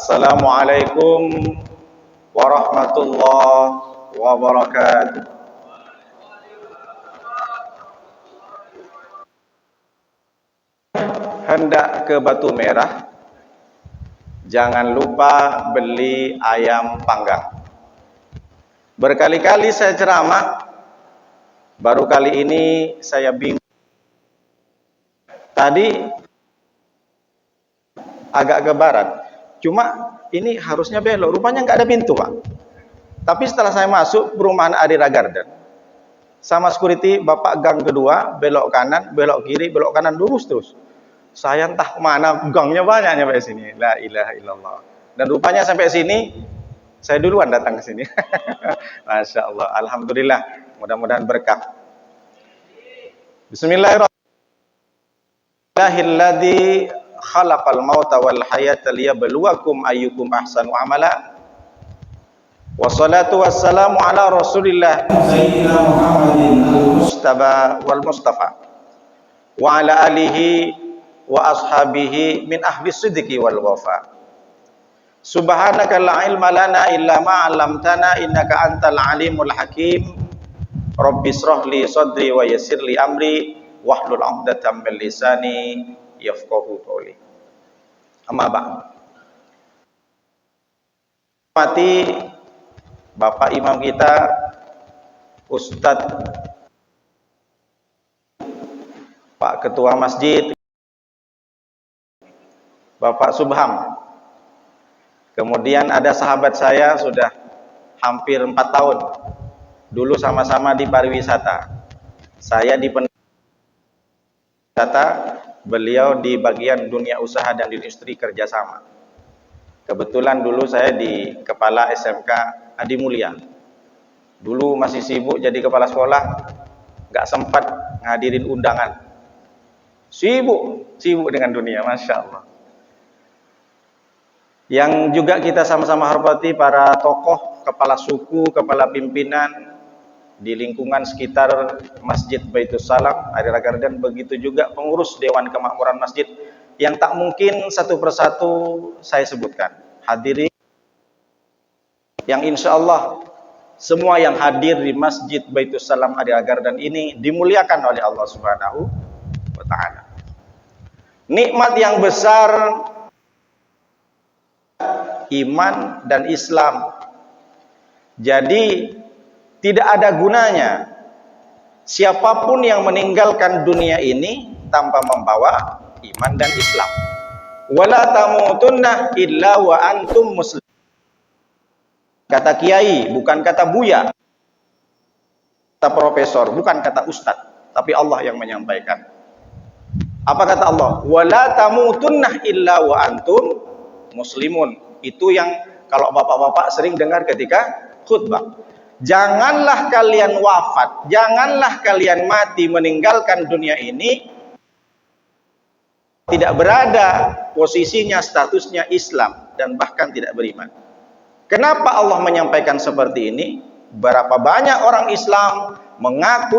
Assalamualaikum warahmatullahi wabarakatuh. Hendak ke Batu Merah, jangan lupa beli ayam panggang. Berkali-kali saya ceramah, baru kali ini saya bingung. Tadi agak ke barat, cuma ini harusnya belok, rupanya nggak ada pintu, Pak. Tapi setelah saya masuk perumahan Adira Garden, sama security, bapak gang kedua, belok kanan, belok kiri, belok kanan, lurus terus. Saya entah kemana, gangnya banyak sampai sini. La ilaha illallah. Dan rupanya sampai sini, saya duluan datang ke sini. Masya Allah, alhamdulillah. Mudah-mudahan berkah. Bismillahirrahmanirrahim. Khalaqal mauta wal hayata liyabluwakum ayyukum ahsanu amala. Wassalatu wassalamu ala Rasulillah Sayyidina Muhammadin al-Mustafa wal Mustafa wa ala alihi wa ashabihi min ahli sidqi wal wafa. Subhanaka la ilma lana illa ma 'allamtana innaka antal alimul hakim. Rabbi shrah li sadri wa yassir li amri wahlul 'uqdatam min lisani yafqahu qawli. Amma ba'd. Mati Bapak Imam kita Ustadz Pak Ketua Masjid Bapak Subham. Kemudian ada sahabat saya sudah hampir 4 tahun. Dulu sama-sama di pariwisata. Saya di pariwisata, beliau di bagian dunia usaha dan industri kerjasama. Kebetulan dulu saya di kepala SMK Adi Mulia. Dulu masih sibuk jadi kepala sekolah, nggak sempat ngadirin undangan. Sibuk dengan dunia, Masya Allah. Yang juga kita sama-sama hormati para tokoh, kepala suku, kepala pimpinan di lingkungan sekitar Masjid Baitus Salam, Adira Garden, begitu juga pengurus Dewan Kemakmuran Masjid yang tak mungkin satu persatu saya sebutkan. Hadirin yang insya Allah semua yang hadir di Masjid Baitus Salam Adira Garden ini dimuliakan oleh Allah Subhanahu wa Ta'ala. Nikmat yang besar iman dan Islam. Jadi tidak ada gunanya siapapun yang meninggalkan dunia ini tanpa membawa iman dan Islam. Wala tamutunna illa wa antum muslim. Kata kiai, bukan kata buya, kata profesor, bukan kata ustadz, tapi Allah yang menyampaikan. Apa kata Allah? Wala tamutunna illa wa antum muslimun. Itu yang kalau bapak-bapak sering dengar ketika khutbah. Janganlah kalian wafat, janganlah kalian mati meninggalkan dunia ini tidak berada posisinya, statusnya Islam dan bahkan tidak beriman. Kenapa Allah menyampaikan seperti ini? Berapa banyak orang Islam mengaku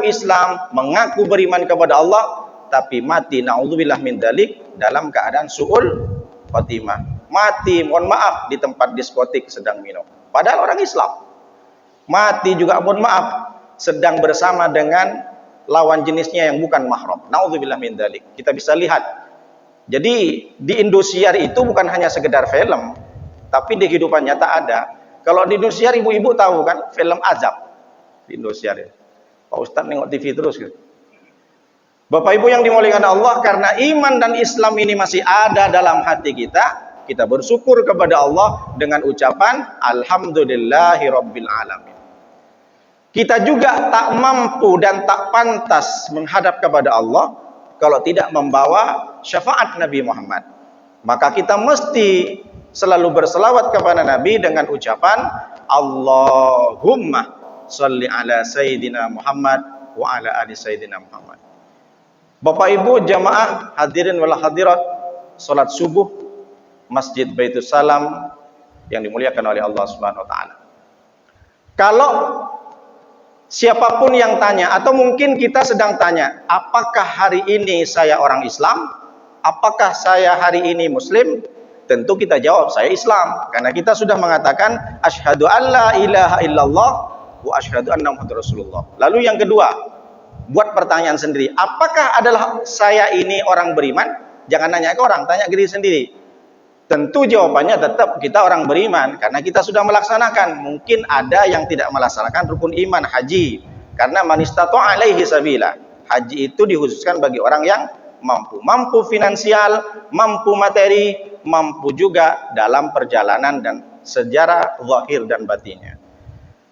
beriman kepada Allah, tapi mati naudzubillah min dzalik dalam keadaan su'ul khatimah. Mati, mohon maaf, di tempat diskotik sedang minum. Padahal orang Islam. Mati juga, mohon maaf, sedang bersama dengan lawan jenisnya yang bukan mahram. Naudzubillah min dzalik. Kita bisa lihat. Jadi di Indosiar itu bukan hanya sekedar film, tapi di kehidupan nyata ada. Kalau di Indosiar ibu-ibu tahu kan film Azab di Indosiar ya. Pak Ustadz nengok TV terus gitu. Bapak Ibu yang dimuliakan Allah, karena iman dan Islam ini masih ada dalam hati kita, kita bersyukur kepada Allah dengan ucapan alhamdulillahirabbil alamin. Kita juga tak mampu dan tak pantas menghadap kepada Allah kalau tidak membawa syafaat Nabi Muhammad. Maka kita mesti selalu berselawat kepada Nabi dengan ucapan Allahumma sholli ala Sayyidina Muhammad wa ala ali Sayyidina Muhammad. Bapak Ibu jamaah hadirin wal hadirat, salat subuh Masjid Baitus Salam yang dimuliakan oleh Allah Subhanahu wa Ta'ala. Kalau siapapun yang tanya, atau mungkin kita sedang tanya, apakah hari ini saya orang Islam? Apakah saya hari ini Muslim? Tentu kita jawab, saya Islam. Karena kita sudah mengatakan, asyhadu an la ilaha illallah wa asyhadu anna Muhammadar Rasulullah. Lalu yang kedua, buat pertanyaan sendiri, apakah adalah saya ini orang beriman? Jangan nanya ke orang, tanya ke diri sendiri. Tentu jawabannya tetap kita orang beriman, karena kita sudah melaksanakan. Mungkin ada yang tidak melaksanakan rukun iman, haji, karena man istata'a alaihi sabila. Haji itu dikhususkan bagi orang yang mampu finansial, mampu materi, mampu juga dalam perjalanan dan sejarah zahir dan batinnya.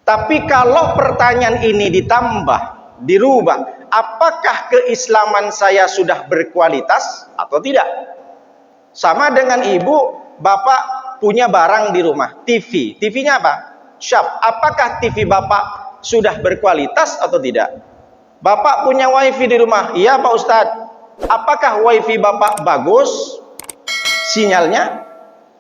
Tapi kalau pertanyaan ini ditambah, dirubah, apakah keislaman saya sudah berkualitas atau tidak? Sama dengan ibu, bapak punya barang di rumah, TV. TV-nya apa? Syaf. Apakah TV bapak sudah berkualitas atau tidak? Bapak punya wifi di rumah. Iya Pak Ustadz. Apakah wifi bapak bagus sinyalnya?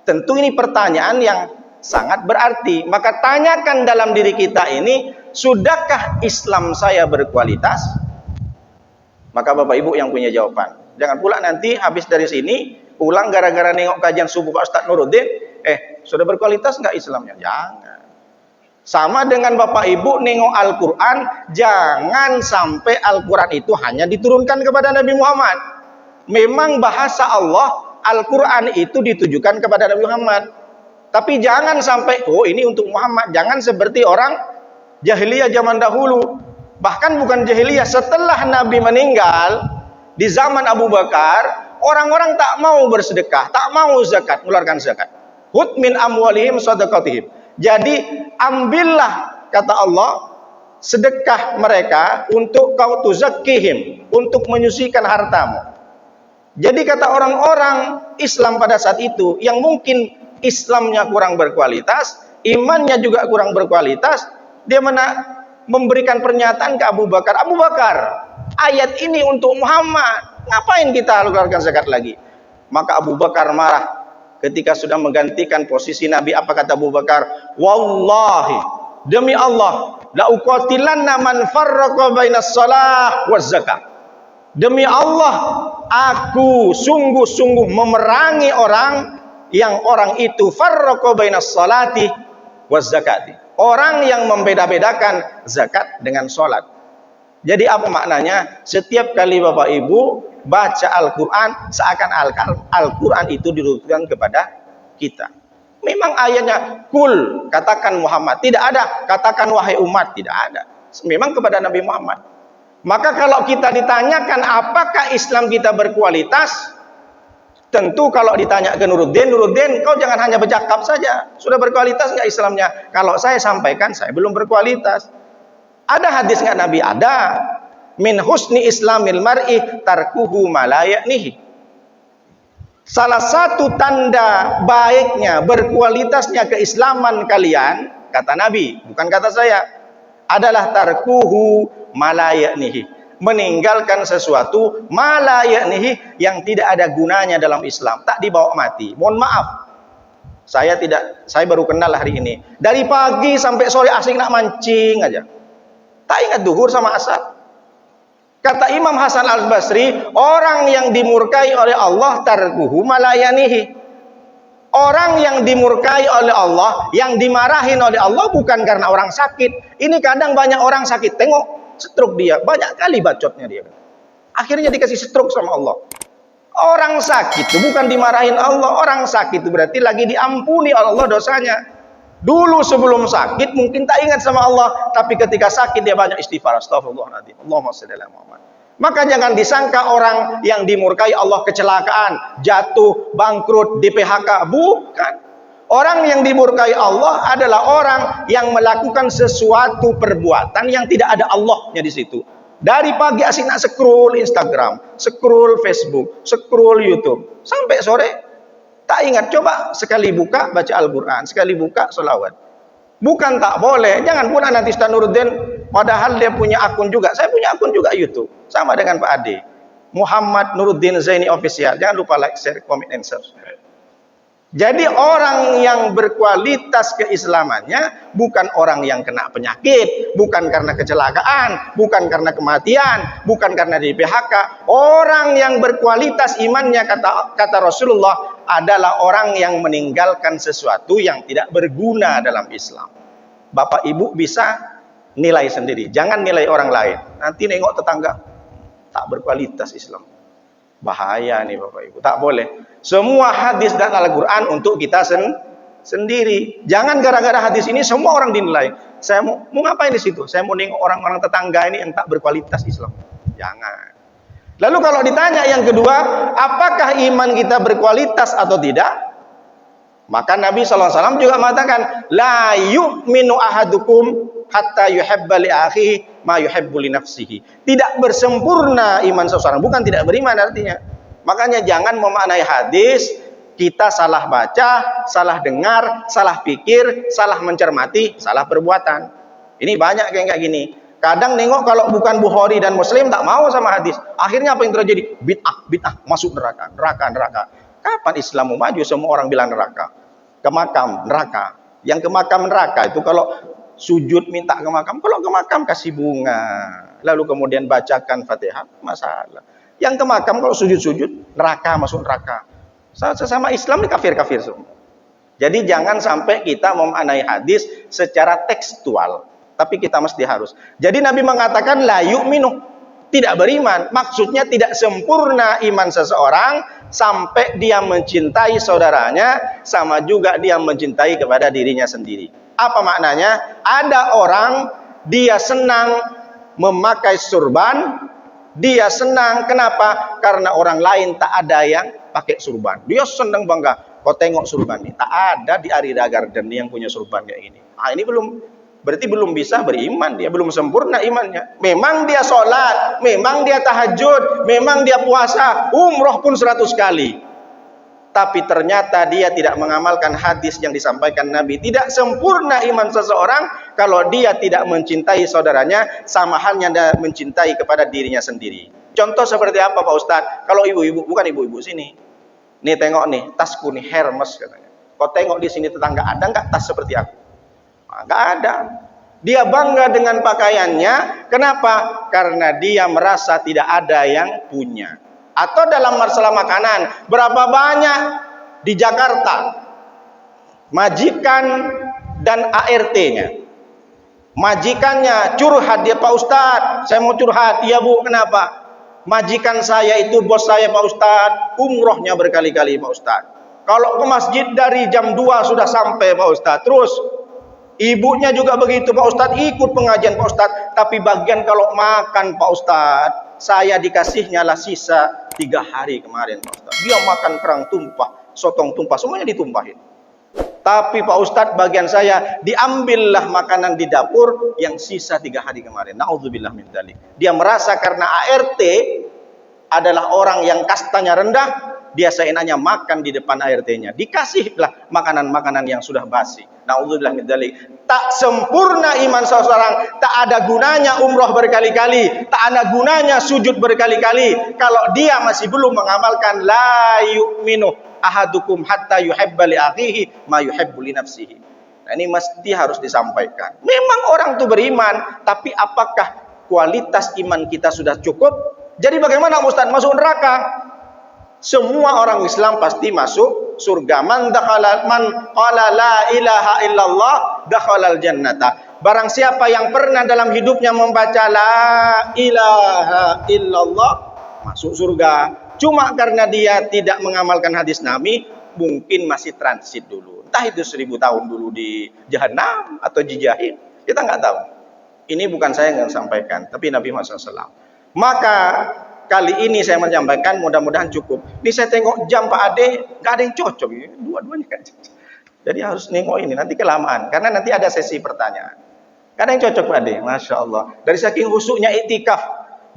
Tentu ini pertanyaan yang sangat berarti. Maka tanyakan dalam diri kita ini, sudahkah Islam saya berkualitas? Maka Bapak Ibu yang punya jawaban. Jangan pula nanti habis dari sini pulang gara-gara nengok kajian subuh Pak Ustadz Nuruddin, sudah berkualitas nggak Islamnya? Jangan. Sama dengan Bapak Ibu nengok Al-Quran, jangan sampai Al-Quran itu hanya diturunkan kepada Nabi Muhammad. Memang bahasa Allah, Al-Quran itu ditujukan kepada Nabi Muhammad. Tapi jangan sampai, ini untuk Muhammad. Jangan seperti orang jahiliyah zaman dahulu. Bahkan bukan jahiliyah, setelah Nabi meninggal, di zaman Abu Bakar, orang-orang tak mau bersedekah, tak mau zakat, mengeluarkan zakat. Hud min amwalihim sadaqatihim. Jadi ambillah, kata Allah, sedekah mereka untuk kau tuzakkihim, untuk menyucikan hartamu. Jadi kata orang-orang Islam pada saat itu, yang mungkin Islamnya kurang berkualitas, imannya juga kurang berkualitas, dia memberikan pernyataan ke Abu Bakar, Abu Bakar, ayat ini untuk Muhammad, ngapain kita keluarkan zakat lagi? Maka Abu Bakar marah. Ketika sudah menggantikan posisi Nabi, apa kata Abu Bakar? Wallahi, demi Allah, la uqatilanna man farraqa bainas shalah waz zakah. Demi Allah, aku sungguh-sungguh memerangi orang yang orang itu farraqa bainas salati waz zakati. Orang yang membeda-bedakan zakat dengan salat. Jadi apa maknanya? Setiap kali Bapak Ibu baca Al-Quran, seakan Al-Quran itu diturunkan kepada kita. Memang ayatnya kul, katakan Muhammad, tidak ada katakan wahai umat, tidak ada. Memang kepada Nabi Muhammad. Maka kalau kita ditanyakan apakah Islam kita berkualitas, tentu kalau ditanya ke Nuruddin, kau jangan hanya bercakap saja, sudah berkualitas nggak Islamnya? Kalau saya sampaikan, saya belum berkualitas. Ada hadis nggak Nabi? Ada. Min husni islamil mar'i tarkuhu ma la ya'nihi. Salah satu tanda baiknya, berkualitasnya keislaman kalian, kata Nabi, bukan kata saya, adalah tarkuhu ma la ya'nihi. Meninggalkan sesuatu ma la ya'nihi, yang tidak ada gunanya dalam Islam, tak dibawa mati. Mohon maaf, saya baru kenal hari ini. Dari pagi sampai sore asing nak mancing aja. Tak ingat duhur sama asar. Kata Imam Hasan Al-Basri, orang yang dimurkai oleh Allah tarkuhu malayanihi. Orang yang dimurkai oleh Allah, yang dimarahin oleh Allah bukan karena orang sakit. Ini kadang banyak orang sakit, tengok stroke dia, banyak kali bacotnya dia. Akhirnya dikasih stroke sama Allah. Orang sakit itu bukan dimarahin Allah, orang sakit itu berarti lagi diampuni oleh Allah dosanya. Dulu sebelum sakit mungkin tak ingat sama Allah, tapi ketika sakit dia banyak istighfar, astagfirullahaladzim, Allahumma shalli ala Muhammad. Maka jangan disangka orang yang dimurkai Allah kecelakaan, jatuh, bangkrut, di PHK, bukan. Orang yang dimurkai Allah adalah orang yang melakukan sesuatu perbuatan yang tidak ada Allahnya di situ. Dari pagi asik nak scroll Instagram, scroll Facebook, scroll YouTube, sampai sore tak ingat. Coba sekali buka baca Al-Quran, sekali buka sholawat. Bukan tak boleh, jangan pula nanti Ustaz Nuruddin, padahal dia punya akun juga. Saya punya akun juga YouTube, sama dengan Pak Ade, Muhammad Nuruddin Zaini Official. Jangan lupa like, share, comment, and subscribe. Jadi orang yang berkualitas keislamannya bukan orang yang kena penyakit, bukan karena kecelakaan, bukan karena kematian, bukan karena di PHK. Orang yang berkualitas imannya, kata Rasulullah, adalah orang yang meninggalkan sesuatu yang tidak berguna dalam Islam. Bapak Ibu bisa nilai sendiri, jangan nilai orang lain. Nanti nengok tetangga, tak berkualitas Islam. Bahaya nih Bapak Ibu, tak boleh. Semua hadis dan Al-Quran untuk kita sendiri. Jangan gara-gara hadis ini semua orang dinilai. Saya mau ngapain di situ? Saya mau nengok orang-orang tetangga ini yang tak berkualitas Islam. Jangan. Lalu kalau ditanya yang kedua, apakah iman kita berkualitas atau tidak? Maka Nabi SAW juga mengatakan, la yu'minu ahadukum hatta yuhibba li akhihi ma yuhibbu li nafsihi. Tidak bersempurna iman seseorang, bukan tidak beriman artinya. Makanya jangan memaknai hadis kita salah baca, salah dengar, salah pikir, salah mencermati, salah perbuatan. Ini banyak kayak gini. Kadang nengok kalau bukan Bukhari dan Muslim tak mau sama hadis. Akhirnya apa yang terjadi? Bid'ah, masuk neraka. Kapan Islam mau maju semua orang bilang neraka? Ke makam neraka. Yang ke makam neraka itu kalau sujud minta ke makam, kalau ke makam kasih bunga, lalu kemudian bacakan Fatihah, masalah. Yang ke makam kalau sujud-sujud neraka, masuk neraka. Sesama Islam ini kafir-kafir semua. Jadi jangan sampai kita memaknai hadis secara tekstual, tapi kita mesti harus. Jadi Nabi mengatakan la yu'minu, tidak beriman. Maksudnya tidak sempurna iman seseorang sampai dia mencintai saudaranya sama juga dia mencintai kepada dirinya sendiri. Apa maknanya? Ada orang dia senang memakai surban, dia senang kenapa? Karena orang lain tak ada yang pakai surban. Dia senang bangga. Kau tengok surban ini, tak ada di Arida Garden yang punya surban kayak gini. Ini berarti belum bisa beriman, dia belum sempurna imannya. Memang dia sholat, memang dia tahajud, memang dia puasa, umroh pun 100 kali. Tapi ternyata dia tidak mengamalkan hadis yang disampaikan Nabi. Tidak sempurna iman seseorang kalau dia tidak mencintai saudaranya sama halnya dia mencintai kepada dirinya sendiri. Contoh seperti apa Pak Ustadz? Kalau ibu-ibu, bukan ibu-ibu sini. Nih tengok nih, tasku nih Hermes katanya. Kau tengok di sini tetangga, ada nggak tas seperti aku? Nggak ada. Dia bangga dengan pakaiannya. Kenapa? Karena dia merasa tidak ada yang punya. Atau dalam masalah makanan, berapa banyak di Jakarta majikan dan ART-nya. Majikannya curhat dia, Pak Ustadz, saya mau curhat. Iya Bu, kenapa? Majikan saya itu bos saya Pak Ustadz, umrohnya berkali-kali Pak Ustadz. Kalau ke masjid dari jam 2 sudah sampai Pak Ustadz. Terus ibunya juga begitu Pak Ustadz, ikut pengajian Pak Ustadz. Tapi bagian kalau makan Pak Ustadz, saya dikasihnya lah sisa 3 hari kemarin Pak Ustadz. Dia makan kerang tumpah, sotong tumpah, semuanya ditumpahin. Tapi Pak Ustadz bagian saya diambillah makanan di dapur yang sisa 3 hari kemarin. Na'udzubillah min dzalik. Dia merasa karena ART adalah orang yang kastanya rendah, dia seenaknya makan di depan ART-nya. Dikasihlah makanan-makanan yang sudah basi. Na'udzubillah min dzalik. Tak sempurna iman seseorang, tak ada gunanya umroh berkali-kali, tak ada gunanya sujud berkali-kali kalau dia masih belum mengamalkan la yu'minu ahadukum hatta yuhibba li akhihi ma yuhibbu li nafsihi. Nah, ini mesti harus disampaikan. Memang orang itu beriman, tapi apakah kualitas iman kita sudah cukup? Jadi bagaimana Ustaz? Masuk neraka? Semua orang Islam pasti masuk surga. Man qala la ilaha illallah dakhalal jannata. Barang siapa yang pernah dalam hidupnya membaca la ilaha illallah, masuk surga. Cuma karena dia tidak mengamalkan hadis Nabi, mungkin masih transit dulu. Entah itu 1000 tahun dulu di Jahannam atau di Jahim. Kita nggak tahu. Ini bukan saya yang sampaikan, tapi Nabi Muhammad SAW. Maka kali ini saya menyampaikan, mudah-mudahan cukup. Ini saya tengok jam Pak Ade, nggak ada yang cocok. Dua-duanya nggak cocok. Jadi harus nengok ini, nanti kelamaan. Karena nanti ada sesi pertanyaan. Nggak ada yang cocok Pak Ade, Masya Allah. Dari saking husuknya iktikaf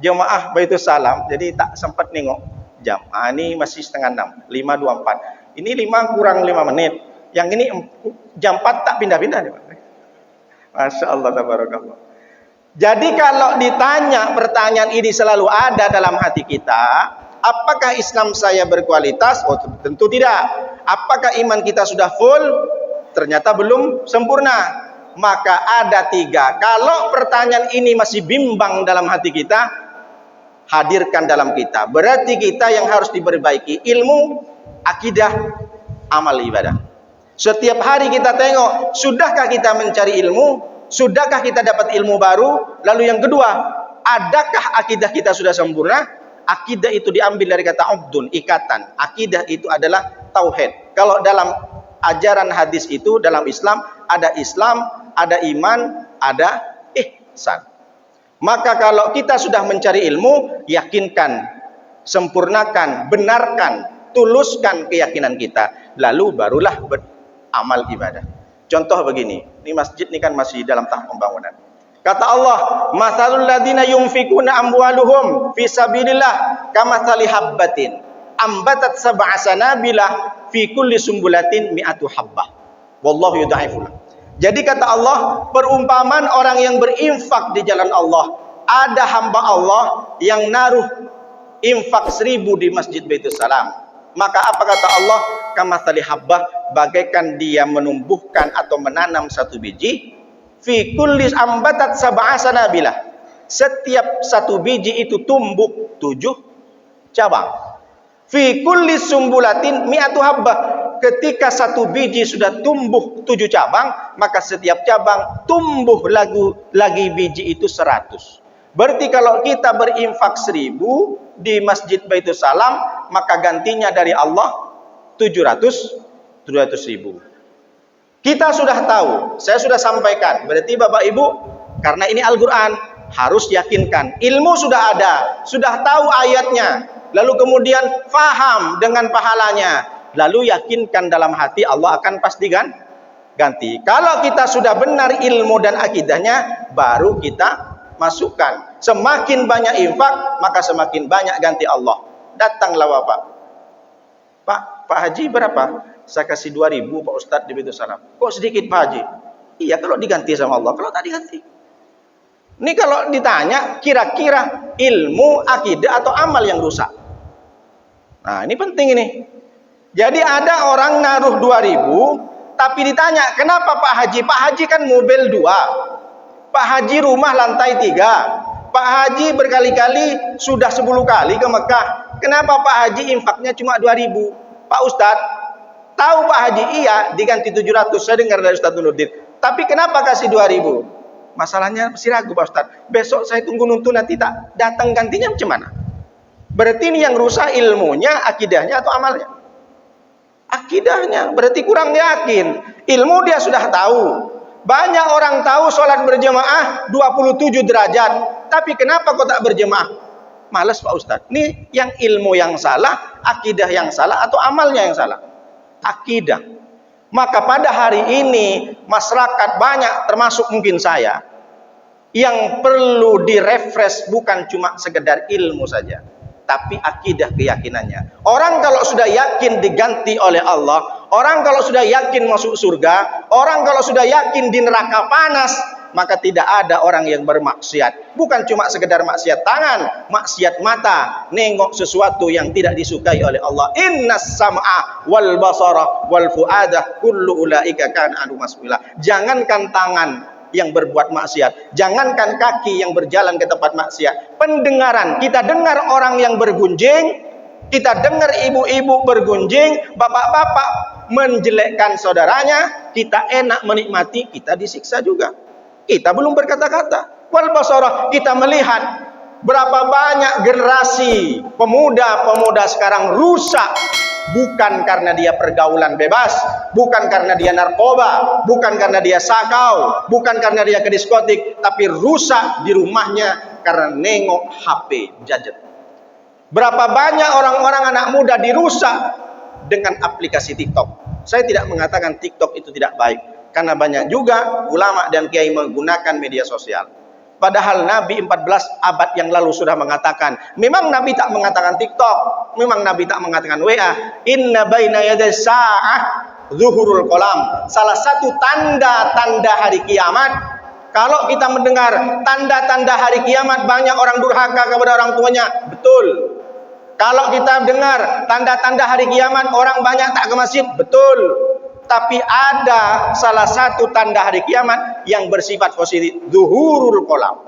jemaah Baitus Salam, jadi tak sempat nengok jam. Ini masih setengah 6, 5.24. Ini 5 kurang 5 menit. Yang ini jam 4 tak pindah-pindah. Masya Allah, tabarakallah. Jadi kalau ditanya pertanyaan ini selalu ada dalam hati kita, apakah Islam saya berkualitas? Oh, tentu tidak. Apakah iman kita sudah full? Ternyata belum sempurna. Maka ada 3. Kalau pertanyaan ini masih bimbang dalam hati kita, hadirkan dalam kita. Berarti kita yang harus diperbaiki ilmu, akidah, amal ibadah. Setiap hari kita tengok, sudahkah kita mencari ilmu? Sudahkah kita dapat ilmu baru? Lalu yang kedua, adakah akidah kita sudah sempurna? Akidah itu diambil dari kata ubdun, ikatan. Akidah itu adalah tauhid. Kalau dalam ajaran hadis itu, dalam Islam, ada iman, ada ihsan. Maka kalau kita sudah mencari ilmu, yakinkan, sempurnakan, benarkan, tuluskan keyakinan kita. Lalu barulah beramal ibadah. Contoh begini, ini masjid ini kan masih dalam tahap pembangunan. Kata Allah, "Matsalul ladzina yunfikuna amwaluhum fi sabilillah kamatsali habbatin ambatat sab'a sanabilah fi kulli sumbulatin mi'atu habbah. Wallahu yudha'ifu." Jadi kata Allah, perumpamaan orang yang berinfak di jalan Allah. Ada hamba Allah yang naruh infak 1000 di Masjid Baitul Salam. Maka apa kata Allah? Kamatsali habbah, bagaikan dia menumbuhkan atau menanam satu biji. Fi kulli ambatat sab'a sanabilah. Setiap satu biji itu tumbuh 7 cabang. Fi kulli sumbulatin mi'atu habbah. Ketika satu biji sudah tumbuh 7 cabang, maka setiap cabang tumbuh lagi biji itu 100. Berarti kalau kita berinfak 1000 di Masjid Baitul Salam, maka gantinya dari Allah 700.000. Kita sudah tahu, saya sudah sampaikan. Berarti Bapak Ibu, karena ini Al-Quran, harus yakinkan. Ilmu sudah ada, sudah tahu ayatnya. Lalu kemudian faham dengan pahalanya. Lalu yakinkan dalam hati, Allah akan pasti ganti. Kalau kita sudah benar ilmu dan akidahnya, baru kita masukkan. Semakin banyak infak, maka semakin banyak ganti Allah. Datanglah Bapak. Pak Haji berapa? Saya kasih 2000 Pak Ustadz di Baitul Salam. Kok sedikit Pak Haji? Iya, kalau diganti sama Allah. Kalau tak diganti. Ini kalau ditanya, kira-kira ilmu, akidah atau amal yang rusak? Nah, ini penting ini. Jadi ada orang naruh 2000, tapi ditanya, kenapa Pak Haji? Pak Haji kan mobil 2. Pak Haji rumah lantai 3. Pak Haji berkali-kali, sudah 10 kali ke Mekah. Kenapa Pak Haji infaknya cuma 2000? Pak Ustadz, tahu Pak Haji? Iya, diganti 700. Saya dengar dari Ustadz Nuruddin. Tapi kenapa kasih 2000? Masalahnya masih ragu Pak Ustadz. Besok saya tunggu nuntu nanti tak datang gantinya macam mana? Berarti ini yang rusak ilmunya, akidahnya atau amalnya? Akidahnya, berarti kurang yakin. Ilmu dia sudah tahu. Banyak orang tahu sholat berjemaah 27 derajat. Tapi kenapa kok tak berjemaah? Malas Pak Ustadz. Ini yang ilmu yang salah, akidah yang salah, atau amalnya yang salah? Akidah. Maka pada hari ini masyarakat banyak, termasuk mungkin saya, yang perlu direfresh bukan cuma sekedar ilmu saja, tapi akidah keyakinannya. Orang kalau sudah yakin diganti oleh Allah, orang kalau sudah yakin masuk surga, orang kalau sudah yakin di neraka panas, maka tidak ada orang yang bermaksiat. Bukan cuma sekedar maksiat tangan, maksiat mata, nengok sesuatu yang tidak disukai oleh Allah. Innas sam'a wal basara wal fuada kullu ulaika kana anhu mas'ula. Jangankan tangan yang berbuat maksiat, jangankan kaki yang berjalan ke tempat maksiat, pendengaran, kita dengar orang yang bergunjing, kita dengar ibu-ibu bergunjing, bapak-bapak menjelekkan saudaranya, kita enak menikmati, kita disiksa juga. Kita belum berkata-kata. Wal basara, kita melihat berapa banyak generasi pemuda-pemuda sekarang rusak. Bukan karena dia pergaulan bebas, bukan karena dia narkoba, bukan karena dia sakau, bukan karena dia ke diskotik, tapi rusak di rumahnya karena nengok HP gadget. Berapa banyak orang-orang anak muda dirusak dengan aplikasi TikTok. Saya tidak mengatakan TikTok itu tidak baik, karena banyak juga ulama dan kiai menggunakan media sosial. Padahal Nabi 14 abad yang lalu sudah mengatakan, memang Nabi tak mengatakan TikTok, memang Nabi tak mengatakan WA. Inna baina yaday sa'ah zuhurul qalam. Salah satu tanda-tanda hari kiamat, kalau kita mendengar tanda-tanda hari kiamat banyak orang durhaka kepada orang tuanya, betul. Kalau kita dengar tanda-tanda hari kiamat, orang banyak tak ke masjid, betul. Tapi ada salah satu tanda hari kiamat yang bersifat positif, zuhurul qalam.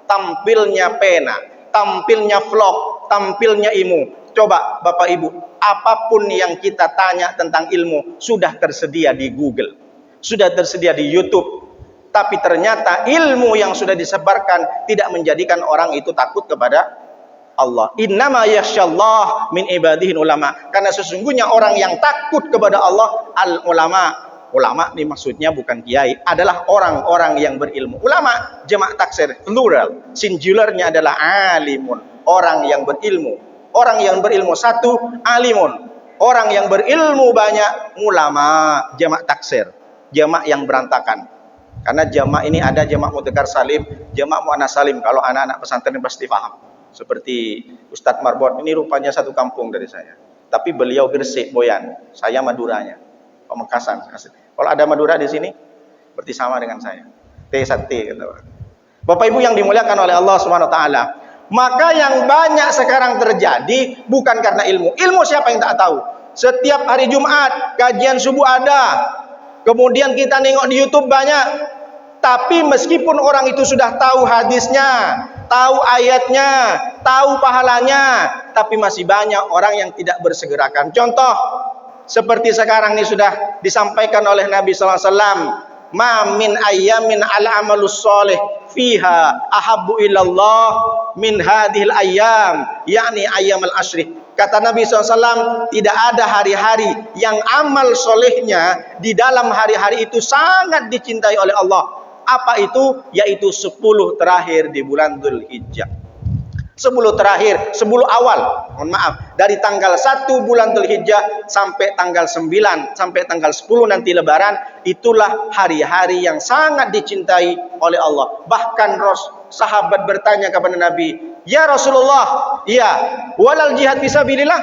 Tampilnya pena, tampilnya vlog, tampilnya ilmu. Coba Bapak Ibu, apapun yang kita tanya tentang ilmu sudah tersedia di Google, sudah tersedia di YouTube. Tapi ternyata ilmu yang sudah disebarkan tidak menjadikan orang itu takut kepada Allah. Innama yakhsyallah min ibadihin ulama. Karena sesungguhnya orang yang takut kepada Allah al ulama. Ulama ini maksudnya bukan kiai, adalah orang-orang yang berilmu. Ulama jamak taksir plural, singularnya adalah alimun, orang yang berilmu. Orang yang berilmu satu, alimun. Orang yang berilmu banyak, ulama jamak taksir, jamak yang berantakan. Karena jamak ini ada jamak mudzakkar salim, jamak muannats salim. Kalau anak-anak pesantren pasti paham. Seperti Ustadz Marbot ini rupanya satu kampung dari saya, tapi beliau Gresik Boyan, saya Maduranya, Pamekasan. Kalau ada Madura di sini berarti sama dengan saya. T1 kata orang. Bapak Ibu yang dimuliakan oleh Allah Subhanahu wa taala, maka yang banyak sekarang terjadi bukan karena ilmu. Ilmu siapa yang tak tahu? Setiap hari Jumat kajian subuh ada. Kemudian kita nengok di YouTube banyak. Tapi meskipun orang itu sudah tahu hadisnya, tahu ayatnya, tahu pahalanya, tapi masih banyak orang yang tidak bersegerakan. Contoh, seperti sekarang ini sudah disampaikan oleh Nabi SAW, ma min ayyamin ala amalus soleh fiha ahabbu ilallah min hadhil ayyam, yakni ayyamal ashrih. Kata Nabi SAW, tidak ada hari-hari yang amal solehnya di dalam hari-hari itu sangat dicintai oleh Allah. Apa itu? Yaitu 10 terakhir di bulan Dzulhijjah. 10 terakhir, 10 awal, mohon maaf, dari tanggal 1 bulan Dzulhijjah sampai tanggal 9, sampai tanggal 10 nanti lebaran, itulah hari-hari yang sangat dicintai oleh Allah. Bahkan sahabat bertanya kepada Nabi, "Ya Rasulullah, iya, walal jihad fisabilillah,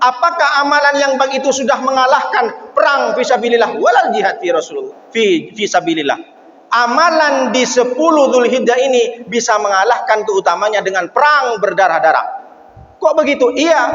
apakah amalan yang begitu sudah mengalahkan perang fisabilillah?" Walal jihad fi Rasulullah fi fisabilillah. Amalan di 10 Dzulhijjah ini bisa mengalahkan keutamanya dengan perang berdarah-darah. Kok begitu? Iya.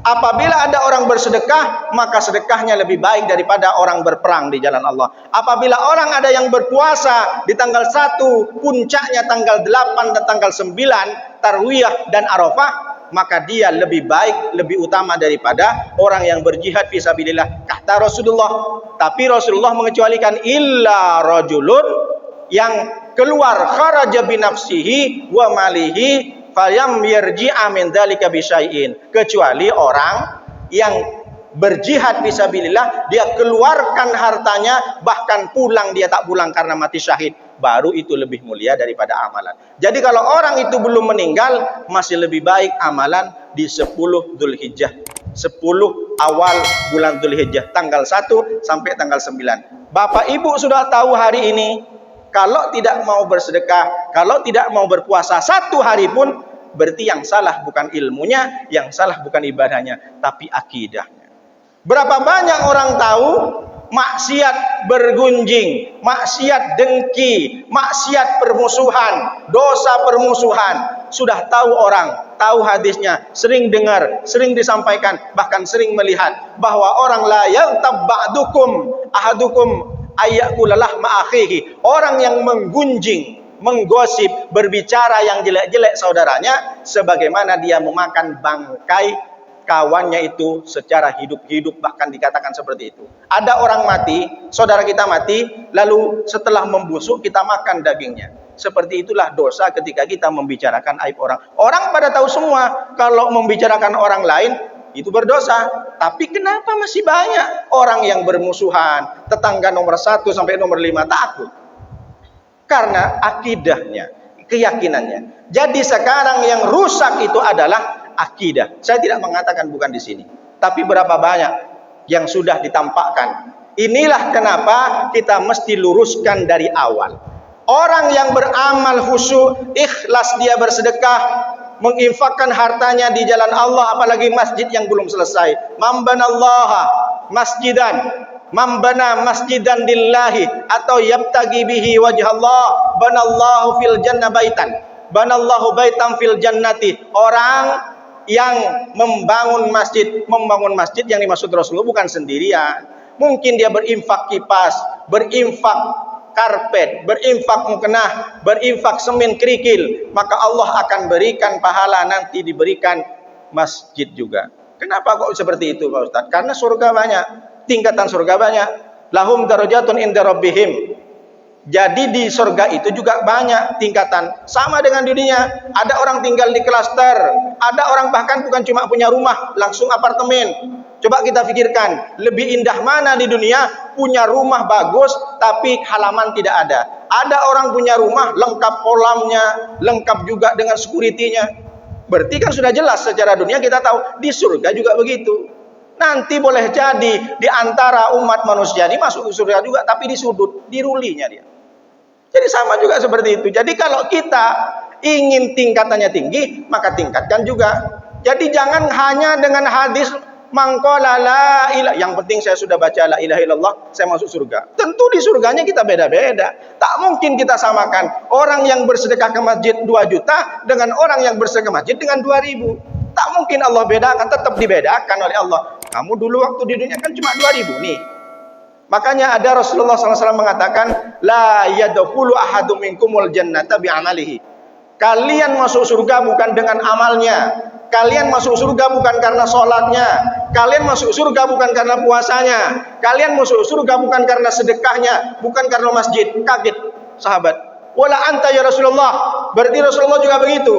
Apabila ada orang bersedekah, maka sedekahnya lebih baik daripada orang berperang di jalan Allah. Apabila orang ada yang berpuasa di tanggal 1, puncaknya tanggal 8 dan tanggal 9, Tarwiyah dan Arafah, maka dia lebih baik, lebih utama daripada orang yang berjihad fisabilillah, kata Rasulullah. Tapi Rasulullah mengecualikan illa rajulun, yang keluar kharaja binafsihi wa malihi fayam yarji'a min dzalika bisyai'in, kecuali orang yang berjihad fisabilillah, dia keluarkan hartanya, bahkan pulang dia tak pulang karena mati syahid, baru itu lebih mulia daripada amalan. Jadi kalau orang itu belum meninggal, masih lebih baik amalan di 10 Dzulhijjah, 10 awal bulan Dzulhijjah, tanggal 1 sampai tanggal 9. Bapak Ibu sudah tahu hari ini, kalau tidak mau bersedekah, kalau tidak mau berpuasa 1 hari pun, berarti yang salah bukan ilmunya, yang salah bukan ibadahnya, tapi akidahnya. Berapa banyak orang tahu maksiat bergunjing, maksiat dengki, maksiat permusuhan, dosa permusuhan. Sudah tahu orang, tahu hadisnya, sering dengar, sering disampaikan, bahkan sering melihat bahwa orang la yaltab ba'dukum ahadukum ayyakulalah ma'akhihi. Orang yang menggunjing, menggosip, berbicara yang jelek-jelek saudaranya, sebagaimana dia memakan bangkai kawannya itu secara hidup-hidup, bahkan dikatakan seperti itu. Ada orang mati, saudara kita mati, lalu setelah membusuk kita makan dagingnya. Seperti itulah dosa ketika kita membicarakan aib orang. Orang pada tahu semua kalau membicarakan orang lain itu berdosa. Tapi kenapa masih banyak orang yang bermusuhan, tetangga nomor 1 sampai nomor 5 takut? Karena akidahnya, keyakinannya. Jadi sekarang yang rusak itu adalah akidah. Saya tidak mengatakan bukan di sini, tapi berapa banyak yang sudah ditampakkan. Inilah kenapa kita mesti luruskan dari awal. Orang yang beramal khusyuk, ikhlas dia bersedekah, menginfakkan hartanya di jalan Allah, apalagi masjid yang belum selesai. Mambanallaha masjidan, mambana masjidan lillahi atau yabtagi bihi wajhallah, banallahu fil jannah baitan, banallahu baitan fil jannati. Orang yang membangun masjid yang dimaksud Rasulullah bukan sendirian. Mungkin dia berinfak kipas, berinfak karpet, berinfak mukena, berinfak semen kerikil, maka Allah akan berikan pahala, nanti diberikan masjid juga. Kenapa kok seperti itu Pak Ustadz? Karena surga banyak, tingkatan surga banyak. Lahum darajatun inda rabbihim. Jadi di surga itu juga banyak tingkatan. Sama dengan di dunia. Ada orang tinggal di klaster. Ada orang bahkan bukan cuma punya rumah, langsung apartemen. Coba kita pikirkan, lebih indah mana di dunia punya rumah bagus tapi halaman tidak ada. Ada orang punya rumah lengkap kolamnya, lengkap juga dengan security-nya. Berarti kan sudah jelas secara dunia kita tahu, di surga juga begitu. Nanti boleh jadi di antara umat manusia ini masuk ke surga juga, tapi di sudut, di rulinya dia. Jadi sama juga seperti itu. Jadi kalau kita ingin tingkatannya tinggi, maka tingkatkan juga. Jadi jangan hanya dengan hadis mangqala la ilaha, yang penting saya sudah baca la ilaha illallah, saya masuk surga. Tentu di surganya kita beda-beda. Tak mungkin kita samakan orang yang bersedekah ke masjid 2 juta dengan orang yang bersedekah ke masjid dengan 2.000. Tak mungkin Allah bedakan, tetap dibedakan oleh Allah. Kamu dulu waktu di dunia kan cuma 2.000 nih. Makanya ada Rasulullah SAW mengatakan, la yadkhulu ahadum minkumul jannata bi'amalihi. Kalian masuk surga bukan dengan amalnya. Kalian masuk surga bukan karena sholatnya. Kalian masuk surga bukan karena puasanya. Kalian masuk surga bukan karena sedekahnya, bukan karena masjid. Kaget sahabat. Wala anta ya Rasulullah. Berarti Rasulullah juga begitu.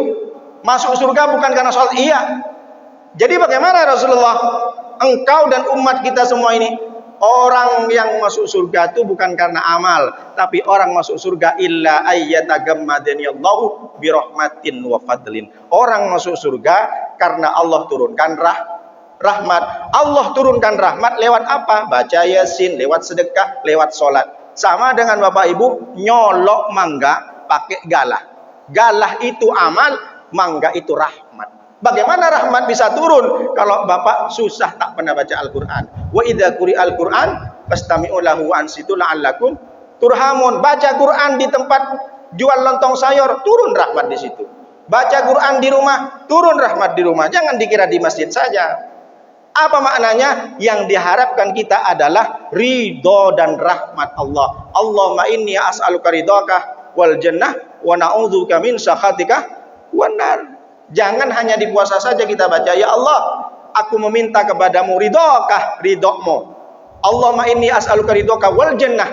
Masuk surga bukan karena sholat. Iya. Jadi bagaimana Rasulullah? Engkau dan umat kita semua ini, orang yang masuk surga itu bukan karena amal, tapi orang masuk surga illa ayyatagammadaniyallahu birahmatin wa fadlin. Orang masuk surga karena Allah turunkan rahmat. Allah turunkan rahmat lewat apa? Baca Yasin, lewat sedekah, lewat sholat. Sama dengan Bapak Ibu nyolok mangga pakai galah. Galah itu amal, mangga itu rahmat. Bagaimana rahmat bisa turun kalau Bapak susah tak pernah baca Al-Quran? Wa idza quri'al Quran fastami'u lahu wa ansitu la'allakum turhamun. Baca Quran di tempat jual lontong sayur, turun rahmat di situ. Baca Quran di rumah, turun rahmat di rumah. Jangan dikira di masjid saja. Apa maknanya? Yang diharapkan kita adalah ridho dan rahmat Allah. Allahumma inni as'aluka ridhaka wal jannah wa na'udzubika min sakhatika wan nar. Jangan hanya di puasa saja kita baca, ya Allah, aku meminta kepadamu ridhokah, ridhokmu. Allahumma inni as'aluka ridhoka wal jannah,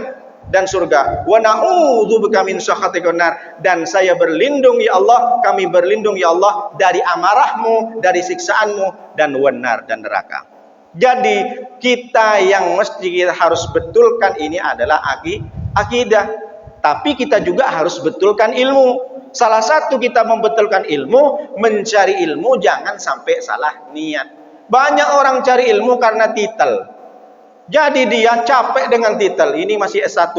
dan surga. Wa na'udzubika min sakhatika nar, dan saya berlindung ya Allah, kami berlindung ya Allah dari amarahmu, dari siksaanmu, dan wanar, dan neraka. Jadi kita yang mesti kita harus betulkan ini adalah akidah. Tapi kita juga harus betulkan ilmu. Salah satu kita membetulkan ilmu, mencari ilmu jangan sampai salah niat. Banyak orang cari ilmu karena titel. Jadi dia capek dengan titel. Ini masih S1.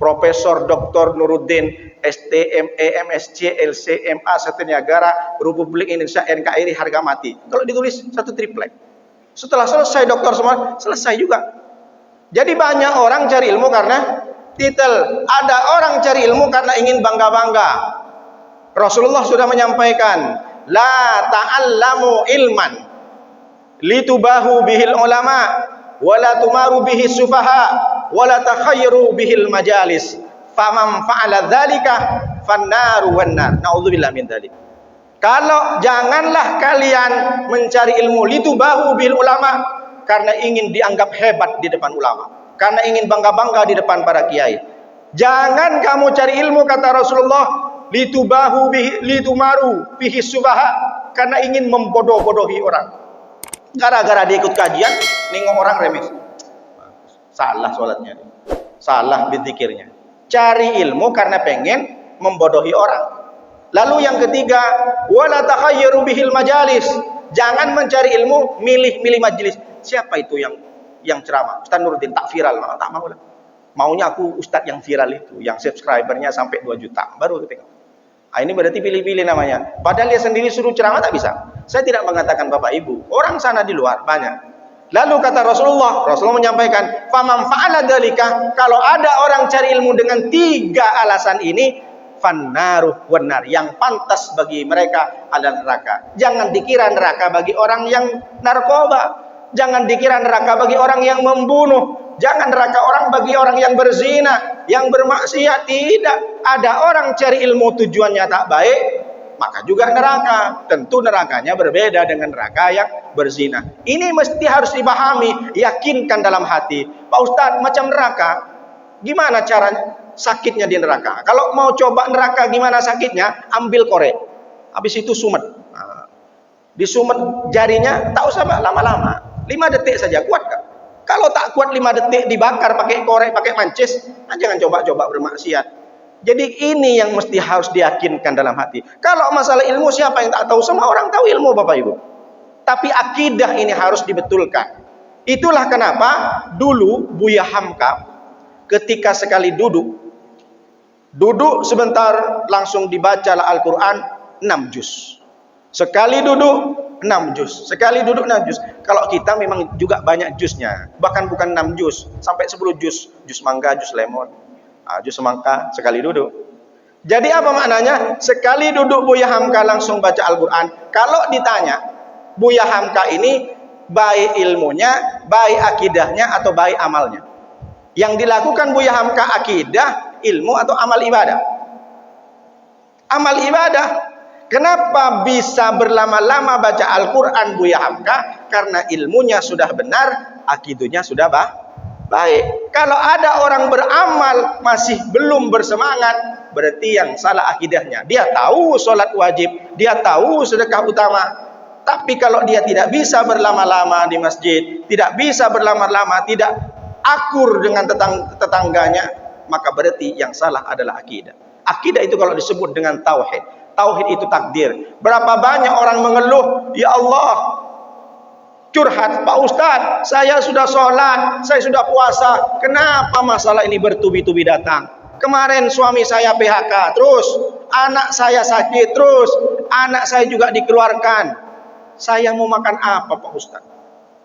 Profesor Dr. Nuruddin, STM, MSc, LCMA, Satya Republik Indonesia, NKRI, harga mati. Kalau ditulis satu triplek. Setelah selesai dokter semua, selesai juga. Jadi banyak orang cari ilmu karena titel. Ada orang cari ilmu karena ingin bangga-bangga. Rasulullah sudah menyampaikan, la ta'allamu ilman litubahu bihil ulama wala tumaru bihi sufaha wala takhayru bihil majalis faman fa'ala dzalika fannaru wannar. Naudzubillah min dzalik. Kalau janganlah kalian mencari ilmu litubahu bihil ulama karena ingin dianggap hebat di depan ulama, karena ingin bangga-bangga di depan para kiai. Jangan kamu cari ilmu, kata Rasulullah, litubahu bihi litumaru bihi subaha, karena ingin membodoh-bodohi orang. Gara-gara dia ikut kajian, nengok orang remes. Salah sholatnya, salah berzikirnya. Cari ilmu karena pengen membodohi orang. Lalu yang ketiga, wala takhayyaru bihil majalis. Jangan mencari ilmu milih-milih majelis. Siapa itu yang ceramah? Ustaz Nuruddin, tak viral, tak mau lah. Maunya aku ustaz yang viral itu, yang subscribernya sampai 2 juta, baru aku tengok. Nah, ini berarti pilih-pilih namanya. Padahal dia sendiri suruh ceramah tak bisa. Saya tidak mengatakan Bapak Ibu, orang sana di luar banyak. Lalu kata Rasulullah menyampaikan, faman fa'ala dzalika, kalau ada orang cari ilmu dengan 3 alasan ini, fannaru wanar, yang pantas bagi mereka adalah neraka. Jangan dikira neraka bagi orang yang narkoba, jangan dikira neraka bagi orang yang membunuh, jangan neraka orang bagi orang yang berzina, yang bermaksiat. Tidak, ada orang cari ilmu tujuannya tak baik, maka juga neraka. Tentu nerakanya berbeda dengan neraka yang berzina. Ini mesti harus dipahami, yakinkan dalam hati. Pak Ustadz, macam neraka, gimana caranya sakitnya di neraka? Kalau mau coba neraka gimana sakitnya, ambil korek, habis itu sumet. Nah, disumet jarinya, tak usah lama-lama, 5 detik saja, kuat gak? Kalau tak kuat 5 detik dibakar pakai korek, pakai mancis, nah jangan coba-coba bermaksiat. Jadi ini yang mesti harus diyakinkan dalam hati. Kalau masalah ilmu, siapa yang tak tahu? Semua orang tahu ilmu, Bapak Ibu. Tapi akidah ini harus dibetulkan. Itulah kenapa dulu Buya Hamka ketika sekali duduk sebentar langsung dibaca Al-Quran 6 juz. Sekali duduk 6 juz, sekali duduk 6 juz. Kalau kita memang juga banyak juznya, bahkan bukan 6 juz, sampai 10 juz. Juz mangga, juz lemon, juz semangka, sekali duduk. Jadi apa maknanya? Sekali duduk Buya Hamka langsung baca Al-Quran. Kalau ditanya, Buya Hamka ini baik ilmunya, baik akidahnya, atau baik amalnya? Yang dilakukan Buya Hamka akidah, ilmu, atau amal ibadah? Amal ibadah. Kenapa bisa berlama-lama baca Al-Quran Buya Hamka? Karena ilmunya sudah benar, akidahnya sudah baik. Kalau ada orang beramal masih belum bersemangat, berarti yang salah akidahnya. Dia tahu sholat wajib, dia tahu sedekah utama, tapi kalau dia tidak bisa berlama-lama di masjid, tidak bisa berlama-lama, tidak akur dengan tetangganya, maka berarti yang salah adalah akidah. Akidah itu kalau disebut dengan tauhid. Tauhid itu takdir. Berapa banyak orang mengeluh, ya Allah, curhat, Pak Ustadz, saya sudah sholat, saya sudah puasa, kenapa masalah ini bertubi-tubi datang? Kemarin suami saya PHK, terus anak saya sakit, terus anak saya juga dikeluarkan. Saya mau makan apa, Pak Ustadz?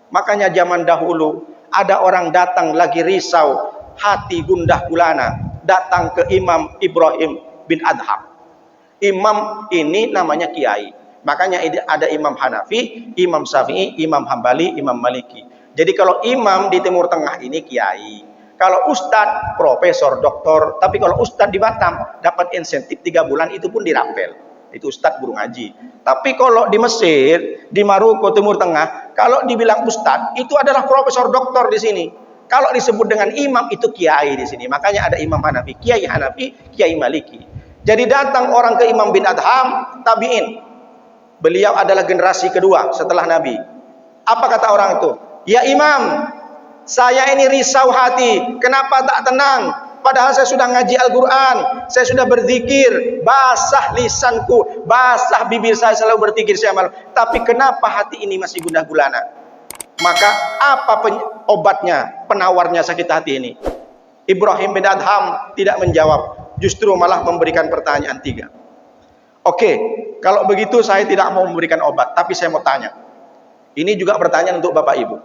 Makanya zaman dahulu ada orang datang lagi risau, hati gundah gulana, datang ke Imam Ibrahim bin Adham. Imam ini namanya kiai. Makanya ada Imam Hanafi, Imam Syafi'i, Imam Hambali, Imam Maliki. Jadi kalau imam di Timur Tengah ini kiai. Kalau ustadz, profesor, doktor. Tapi kalau ustadz di Batam dapat insentif 3 bulan, itu pun dirapel. Itu ustadz guru ngaji. Tapi kalau di Mesir, di Maroko, Timur Tengah, kalau dibilang ustadz, itu adalah profesor, doktor di sini. Kalau disebut dengan imam, itu kiai di sini. Makanya ada Imam Hanafi, Kiai Hanafi, Kiai Maliki. Jadi datang orang ke Imam bin Adham, tabi'in. Beliau adalah generasi kedua setelah Nabi. Apa kata orang itu? Ya Imam, saya ini risau hati. Kenapa tak tenang? Padahal saya sudah ngaji Al-Quran, saya sudah berzikir, basah lisanku, basah bibir saya selalu berzikir saya malam. Tapi kenapa hati ini masih gundah gulana? Maka apa obatnya, penawarnya sakit hati ini? Ibrahim bin Adham tidak menjawab. Justru malah memberikan pertanyaan 3. Oke, kalau begitu saya tidak mau memberikan obat, tapi saya mau tanya. Ini juga pertanyaan untuk Bapak Ibu.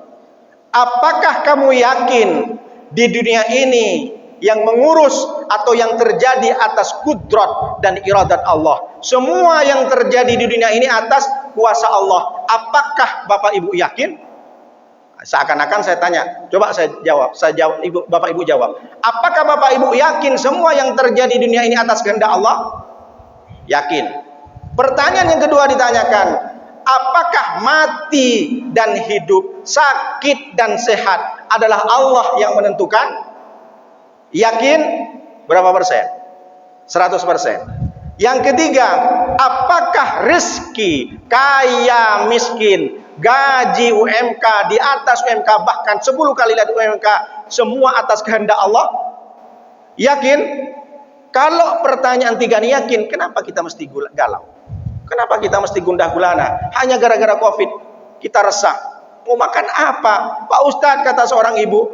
Apakah kamu yakin di dunia ini yang mengurus atau yang terjadi atas kudrat dan iradat Allah? Semua yang terjadi di dunia ini atas kuasa Allah. Apakah Bapak Ibu yakin? Seakan-akan saya tanya, coba saya jawab, Bapak Ibu jawab. Apakah Bapak Ibu yakin semua yang terjadi di dunia ini atas kehendak Allah? Yakin. Pertanyaan yang kedua ditanyakan, apakah mati dan hidup, sakit dan sehat adalah Allah yang menentukan? Yakin? Berapa persen? 100%. Yang ketiga, apakah rezeki, kaya, miskin, gaji UMK, di atas UMK, bahkan 10 kali lipat UMK, semua atas kehendak Allah? Yakin? Kalau pertanyaan 3 ini yakin, kenapa kita mesti galau? Kenapa kita mesti gundah gulana? Hanya gara-gara COVID kita resah. Mau makan apa? Pak Ustadz, kata seorang ibu,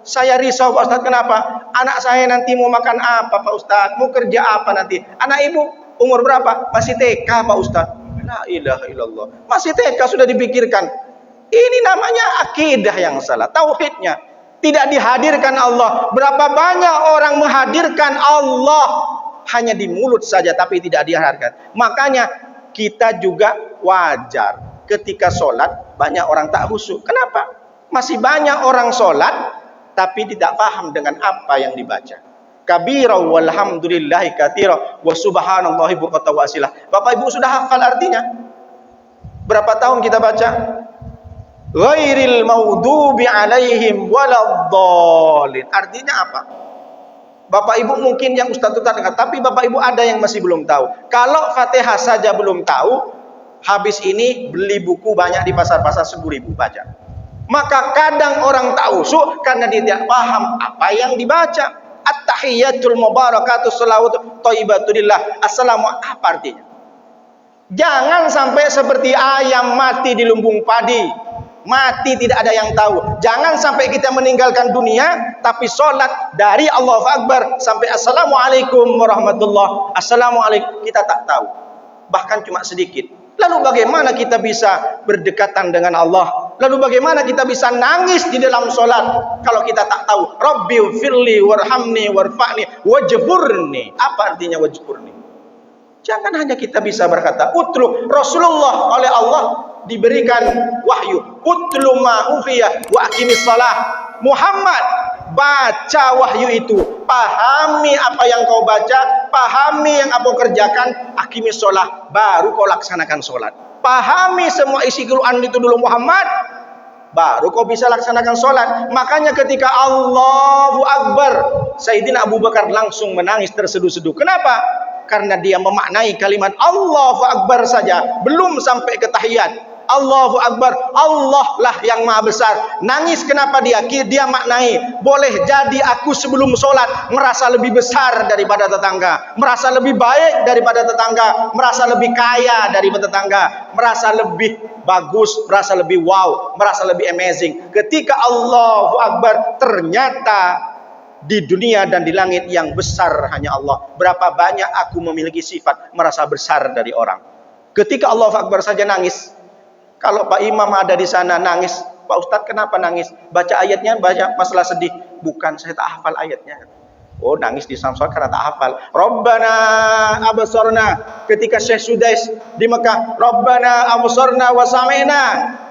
saya risau Pak Ustadz, kenapa? Anak saya nanti mau makan apa Pak Ustadz? Mau kerja apa nanti? Anak ibu umur berapa? Masih TK Pak Ustadz. La ilaha illallah. Masih TK sudah dipikirkan. Ini namanya akidah yang salah, tauhidnya. Tidak dihadirkan Allah. Berapa banyak orang menghadirkan Allah hanya di mulut saja tapi tidak diharapkan. Makanya kita juga wajar ketika sholat banyak orang tak khusyuk. Kenapa? Masih banyak orang sholat tapi tidak paham dengan apa yang dibaca. Kabira walhamdulillahi katsira wa subhanallahi buqata wa asilah. Bapak Ibu sudah hafal artinya? Berapa tahun kita baca? Ghairil maghdubi alaihim waladdallin. Artinya apa? Bapak Ibu mungkin yang Ustaz dengar, tapi Bapak Ibu ada yang masih belum tahu. Kalau Fatihah saja belum tahu, habis ini beli buku banyak di pasar-pasar 10.000 baca. Maka kadang orang tak khusyuk karena dia tidak paham apa yang dibaca. At-tahiyyatul mubarakatus shalawatu thayyibatulillah. Assalamu apa artinya? Jangan sampai seperti ayam mati di lumbung padi. Mati tidak ada yang tahu. Jangan sampai kita meninggalkan dunia tapi sholat dari Allahu Akbar sampai Assalamualaikum warahmatullah. Assalamualaikum kita tak tahu. Bahkan cuma sedikit. Lalu bagaimana kita bisa berdekatan dengan Allah? Lalu bagaimana kita bisa nangis di dalam sholat kalau kita tak tahu? Rabbighfirli warhamni warfa'ni wajburni. Apa artinya wajburni? Jangan hanya kita bisa berkata utlu. Rasulullah oleh Allah diberikan wahyu. Utlu ma ufiya wa aqimis shalah. Muhammad, baca wahyu itu, pahami apa yang kau baca, pahami yang kau kerjakan, aqimis shalah, baru kau laksanakan sholat. Pahami semua isi Quran itu dulu Muhammad, baru kau bisa laksanakan sholat. Makanya ketika Allahu Akbar, Sayyidina Abu Bakar langsung menangis terseduh-seduh. Kenapa? Karena dia memaknai kalimat Allahu Akbar saja, belum sampai ke tahiyat. Allahu Akbar, Allah lah yang maha besar. Nangis kenapa dia? Dia maknai, boleh jadi aku sebelum sholat merasa lebih besar daripada tetangga, merasa lebih baik daripada tetangga, merasa lebih kaya daripada tetangga, merasa lebih bagus, merasa lebih wow, merasa lebih amazing. Ketika Allahu Akbar, ternyata di dunia dan di langit yang besar hanya Allah. Berapa banyak aku memiliki sifat merasa besar dari orang. Ketika Allahu Akbar saja nangis. Kalau Pak Imam ada di sana nangis, Pak Ustadz kenapa nangis? Baca ayatnya, baca masalah sedih. Bukan, saya tak hafal ayatnya. Oh, nangis di Samsul karena tak hafal. Rabbana absorna. Ketika Syekh Sudais di Mekah, Rabbana absorna wa sami'na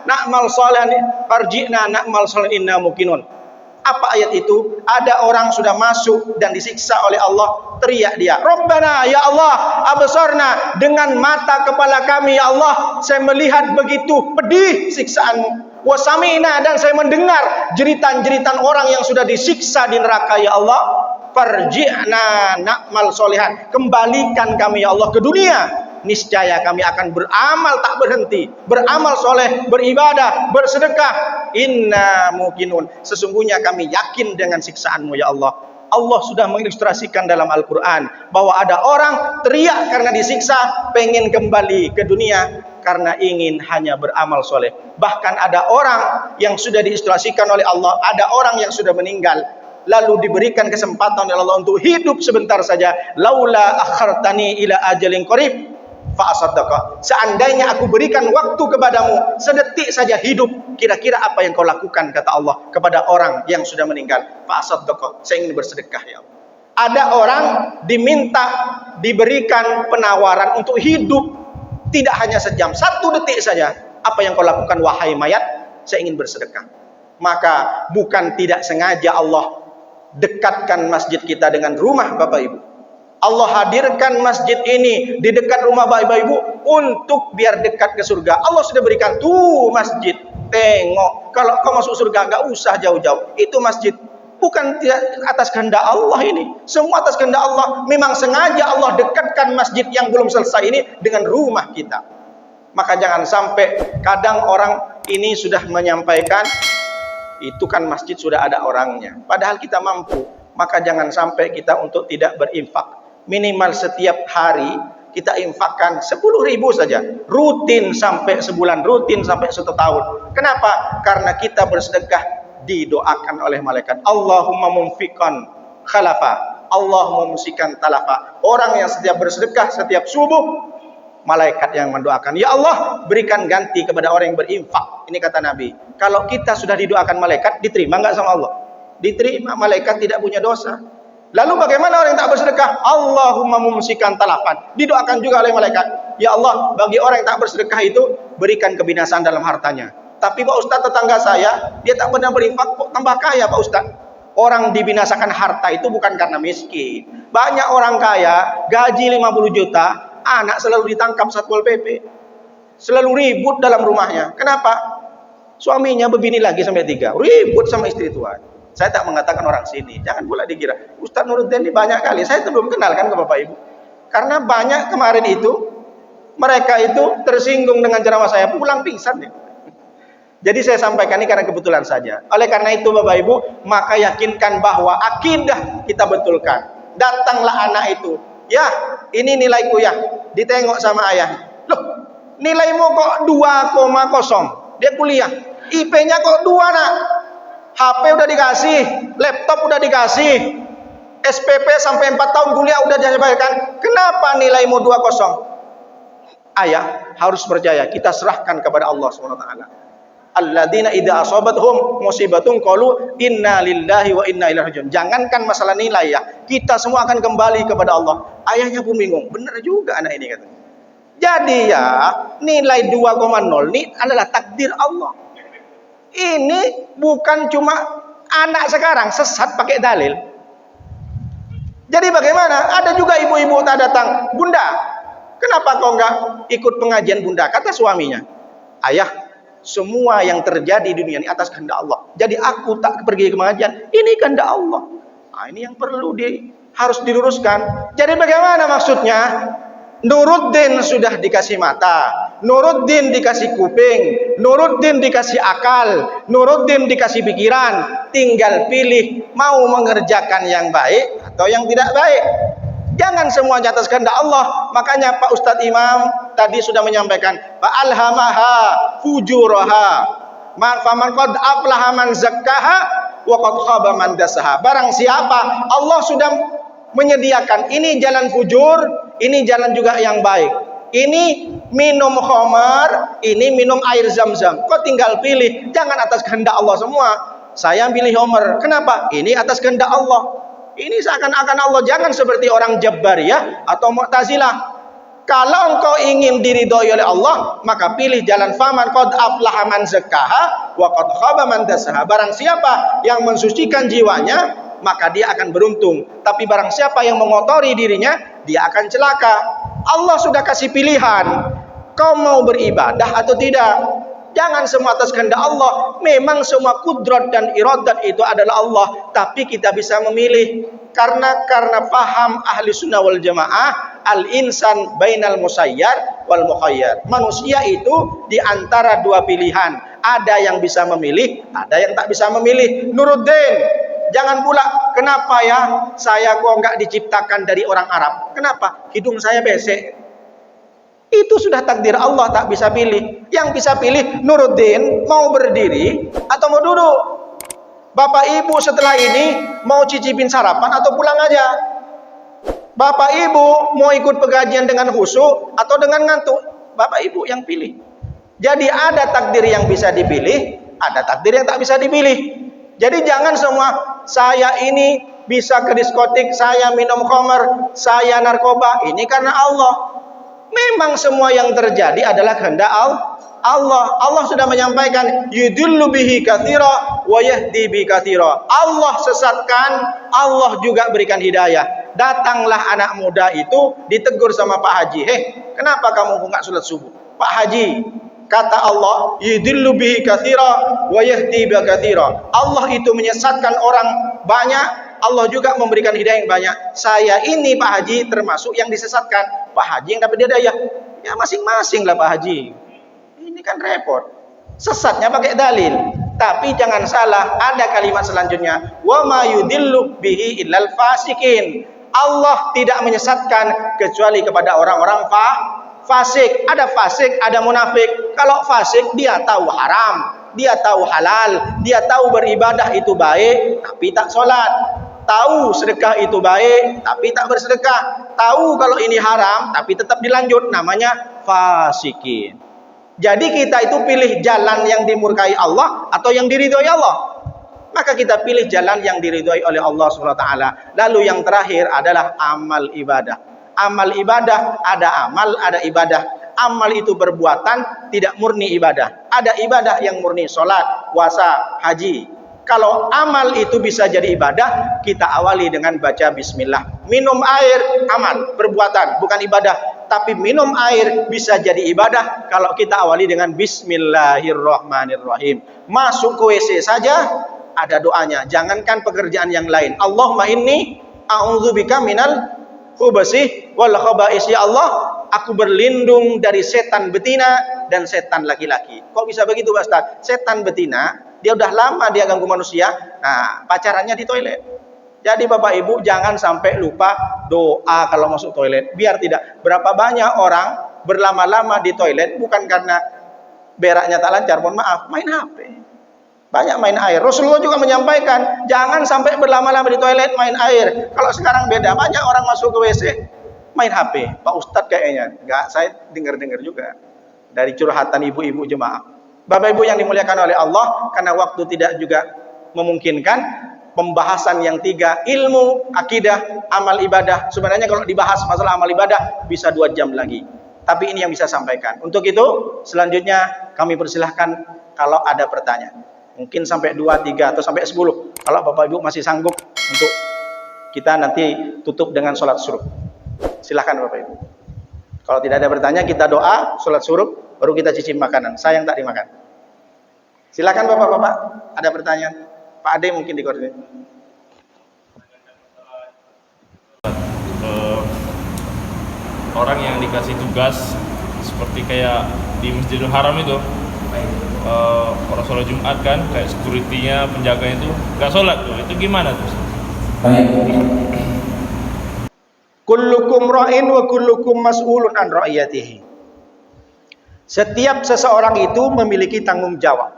na'mal sholihan farji'na na'mal sholihan inna muqinun. Apa ayat itu? Ada orang sudah masuk dan disiksa oleh Allah, teriak dia, Rabbana ya Allah absorna, dengan mata kepala kami ya Allah saya melihat begitu pedih siksaanmu, wasamina, dan saya mendengar jeritan-jeritan orang yang sudah disiksa di neraka ya Allah, farji'na na'mal sholihan, kembalikan kami ya Allah ke dunia, niscaya kami akan beramal tak berhenti, beramal soleh, beribadah, bersedekah. Inna muqinun, sesungguhnya kami yakin dengan siksaanmu ya Allah. Allah sudah mengilustrasikan dalam Al-Quran bahwa ada orang teriak karena disiksa, pengen kembali ke dunia karena ingin hanya beramal soleh. Bahkan ada orang yang sudah diilustrasikan oleh Allah, ada orang yang sudah meninggal lalu diberikan kesempatan oleh Allah untuk hidup sebentar saja. Laula akhartani ila ajalin qarib fa'asaddaqa, seandainya aku berikan waktu kepadamu sedetik saja hidup, kira-kira apa yang kau lakukan, kata Allah kepada orang yang sudah meninggal? Fa'asaddaqa, saya ingin bersedekah ya Allah. Ada orang diminta, diberikan penawaran untuk hidup tidak hanya sejam, 1 detik saja. Apa yang kau lakukan wahai mayat? Saya ingin bersedekah. Maka bukan tidak sengaja Allah dekatkan masjid kita dengan rumah Bapak Ibu. Allah hadirkan masjid ini di dekat rumah Bapak Ibu untuk biar dekat ke surga. Allah sudah berikan tuh masjid. Tengok, kalau kau masuk surga nggak usah jauh-jauh. Itu masjid. Bukan atas kehendak Allah ini. Semua atas kehendak Allah. Memang sengaja Allah dekatkan masjid yang belum selesai ini dengan rumah kita. Maka jangan sampai kadang orang ini sudah menyampaikan itu kan masjid sudah ada orangnya. Padahal kita mampu. Maka jangan sampai kita untuk tidak berinfak. Minimal setiap hari kita infakkan 10.000 saja, rutin sampai sebulan, rutin sampai 1 tahun. Kenapa? Karena kita bersedekah didoakan oleh malaikat. Allahumma mumfikan khalafa, Allahumma mumsikan talafa. Orang yang setiap bersedekah setiap subuh, malaikat yang mendoakan. Ya Allah, berikan ganti kepada orang yang berinfak. Ini kata Nabi. Kalau kita sudah didoakan malaikat, diterima nggak sama Allah? Diterima. Malaikat tidak punya dosa. Lalu bagaimana orang yang tak bersedekah? Allahumma mumsikan talafan. Didoakan juga oleh malaikat. Ya Allah, bagi orang yang tak bersedekah itu berikan kebinasaan dalam hartanya. Tapi Pak Ustaz, tetangga saya, dia tak pernah berinfak, kok tambah kaya Pak Ustaz? Orang dibinasakan harta itu bukan karena miskin. Banyak orang kaya, gaji 50 juta, anak selalu ditangkap Satpol PP. Selalu ribut dalam rumahnya. Kenapa? Suaminya berbini lagi sampai 3. Ribut sama istri tuan. Saya tak mengatakan orang sini. Jangan pula dikira. Ustaz Nuruddin ini banyak kali. Saya itu belum kenal kan ke Bapak Ibu. Karena banyak kemarin itu, mereka itu tersinggung dengan ceramah saya. Pulang pingsan ya. Jadi saya sampaikan ini karena kebetulan saja. Oleh karena itu Bapak Ibu, maka yakinkan bahwa akidah kita betulkan. Datanglah anak itu. Ya, ini nilaiku ya. Ditengok sama ayah. Loh, nilaimu kok 2,0. Dia kuliah. IP-nya kok 2 nak. HP udah dikasih, laptop udah dikasih, SPP sampai 4 tahun kuliah udah dibayarkan. Kenapa nilaimu 2,0? Ayah harus percaya, kita serahkan kepada Allah SWT. Alladzina idza asabathum musibatun qalu inna lillahi wa inna ilaihi rajiun. Jangankan masalah nilai ya, kita semua akan kembali kepada Allah. Ayahnya pun bingung, benar juga anak ini katanya. Jadi ya, nilai 2,0 ini adalah takdir Allah. Ini bukan cuma anak sekarang sesat pakai dalil. Jadi bagaimana? Ada juga ibu-ibu tak datang. Bunda, kenapa kau enggak ikut pengajian Bunda? Kata suaminya, ayah, semua yang terjadi di dunia ini atas kehendak Allah. Jadi aku tak pergi ke pengajian. Ini kehendak Allah. Nah, ini yang perlu harus diluruskan. Jadi bagaimana maksudnya? Nuruddin sudah dikasih mata, Nuruddin dikasih kuping, Nuruddin dikasih akal, Nuruddin dikasih pikiran. Tinggal pilih mau mengerjakan yang baik atau yang tidak baik. Jangan semuanya atas kehendak Allah. Makanya Pak Ustadz Imam tadi sudah menyampaikan, fa'alhamaha fujuraha, faman qad aflaha man zakkaha wa qad khaba man dasaha. Barang siapa Allah sudah menyediakan ini jalan fujur, ini jalan juga yang baik. Ini minum khamar, ini minum air zam-zam. Kau tinggal pilih, jangan atas kehendak Allah semua. Saya pilih khamar. Kenapa? Ini atas kehendak Allah. Ini seakan-akan Allah. Jangan seperti orang Jabbariyah atau Mu'tazilah. Kalau engkau ingin diridhoi oleh Allah, maka pilih jalan faman qad aflaha man zakkaha wa qad khaba man dasaha. Barang siapa yang mensucikan jiwanya, maka dia akan beruntung. Tapi barang siapa yang mengotori dirinya, dia akan celaka. Allah sudah kasih pilihan. Kau mau beribadah atau tidak? Jangan semua atas kehendak Allah. Memang semua kudrat dan iradat itu adalah Allah. Tapi kita bisa memilih. Karena paham ahli sunnah wal jamaah, al-insan bainal musayyar wal mukhayyar. Manusia itu di antara dua pilihan. Ada yang bisa memilih, ada yang tak bisa memilih. Nuruddin, jangan pula, kenapa ya saya kok enggak diciptakan dari orang Arab? Kenapa? Hidung saya besek. Itu sudah takdir Allah, tak bisa pilih. Yang bisa pilih, Nuruddin mau berdiri atau mau duduk. Bapak Ibu setelah ini mau cicipin sarapan atau pulang aja. Bapak Ibu mau ikut pengajian dengan khusyuk atau dengan ngantuk. Bapak Ibu yang pilih. Jadi ada takdir yang bisa dipilih, ada takdir yang tak bisa dipilih. Jadi jangan semua, saya ini bisa ke diskotik, saya minum khamar, saya narkoba, ini karena Allah. Memang semua yang terjadi adalah kehendak Allah. Allah sudah menyampaikan, yudillu bihi katsira wa yahdi bi katsira. Allah sesatkan, Allah juga berikan hidayah. Datanglah anak muda itu ditegur sama Pak Haji, kenapa kamu enggak sholat subuh? Pak Haji, kata Allah, yudillu bihi katsira wa yahdi bi katsira. Allah itu menyesatkan orang banyak, Allah juga memberikan hidayah yang banyak. Saya ini Pak Haji termasuk yang disesatkan. Pak Haji yang dapat hidayah, ya masing-masing lah Pak Haji. Ini kan repot. Sesatnya pakai dalil. Tapi jangan salah, ada kalimat selanjutnya, wa ma yudillu bihi illal fasikin. Allah tidak menyesatkan kecuali kepada orang-orang fasik. Ada fasik, ada munafik. Kalau fasik dia tahu haram, dia tahu halal, dia tahu beribadah itu baik tapi tak sholat, tahu sedekah itu baik tapi tak bersedekah, tahu kalau ini haram tapi tetap dilanjut, namanya fasikin. Jadi kita itu pilih jalan yang dimurkai Allah atau yang diridhoi Allah. maka kita pilih jalan yang diridhoi oleh Allah Subhanahu wa taala. Lalu yang terakhir adalah amal ibadah. Amal ibadah, ada amal, ada ibadah. Amal itu perbuatan, tidak murni ibadah. Ada ibadah yang murni, salat, puasa, haji. Kalau amal itu bisa jadi ibadah, kita awali dengan baca bismillah. Minum air, amal, perbuatan, bukan ibadah. Tapi minum air bisa jadi ibadah kalau kita awali dengan bismillahirrahmanirrahim. Masuk ke WC saja ada doanya. Jangankan pekerjaan yang lain. Allahumma inni a'udzubika minal khubuthi wal khaba'is. Ya Allah, aku berlindung dari setan betina dan setan laki-laki. Kok bisa begitu, Pak Ustaz? Setan betina, dia udah lama dia ganggu manusia. Nah, pacarannya di toilet. Jadi Bapak Ibu jangan sampai lupa doa kalau masuk toilet. Biar tidak. Berapa banyak orang berlama-lama di toilet bukan karena beraknya tak lancar, mohon maaf, main HP. Banyak main air. Rasulullah juga menyampaikan, jangan sampai berlama-lama di toilet main air. Kalau sekarang beda, banyak orang masuk ke WC main HP. Pak Ustadz kayaknya, enggak, saya dengar-dengar juga dari curhatan ibu-ibu jemaah. Bapak Ibu yang dimuliakan oleh Allah, karena waktu tidak juga memungkinkan, pembahasan yang 3, ilmu, akidah, amal ibadah. Sebenarnya kalau dibahas masalah amal ibadah bisa 2 jam lagi. Tapi ini yang bisa sampaikan. Untuk itu, selanjutnya kami persilahkan kalau ada pertanyaan. Mungkin sampai 2, 3 atau sampai 10. Kalau Bapak Ibu masih sanggup untuk kita nanti tutup dengan sholat syuruk. Silahkan Bapak Ibu. Kalau tidak ada bertanya, kita doa, sholat syuruk, baru kita cicip makanan. Sayang tak dimakan. Silahkan Bapak-Bapak, ada pertanyaan. Pak Ade mungkin dikoordinir. Orang yang dikasih tugas seperti kayak di Masjidil Haram itu, orang sholat Jumat kan, kayak security-nya, penjaganya itu nggak sholat tuh, itu gimana tuh? Kullukum ra'in wa kullukum mas'ulun an ra'iyatihi. Setiap seseorang itu memiliki tanggung jawab.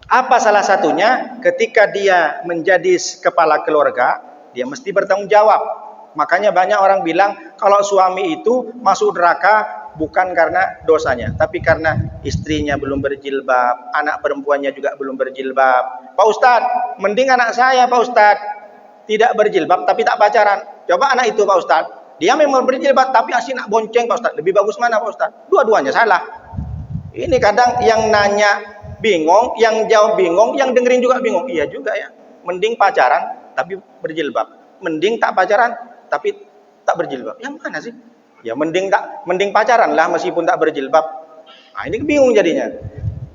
Apa salah satunya? Ketika dia menjadi kepala keluarga, dia mesti bertanggung jawab. Makanya banyak orang bilang kalau suami itu masuk neraka bukan karena dosanya, tapi karena istrinya belum berjilbab, anak perempuannya juga belum berjilbab. Pak Ustadz, mending anak saya Pak Ustadz tidak berjilbab tapi tak pacaran. Coba anak itu Pak Ustadz, dia memang berjilbab tapi asli nak bonceng Pak Ustadz. Lebih bagus mana Pak Ustadz? Dua-duanya salah. Ini kadang yang nanya bingung, yang jawab bingung, yang dengerin juga bingung. Iya juga ya. Mending pacaran tapi berjilbab. Mending tak pacaran tapi tak berjilbab. Yang mana sih? Ya mending pacaran lah meskipun tak berjilbab. Nah, ini bingung jadinya.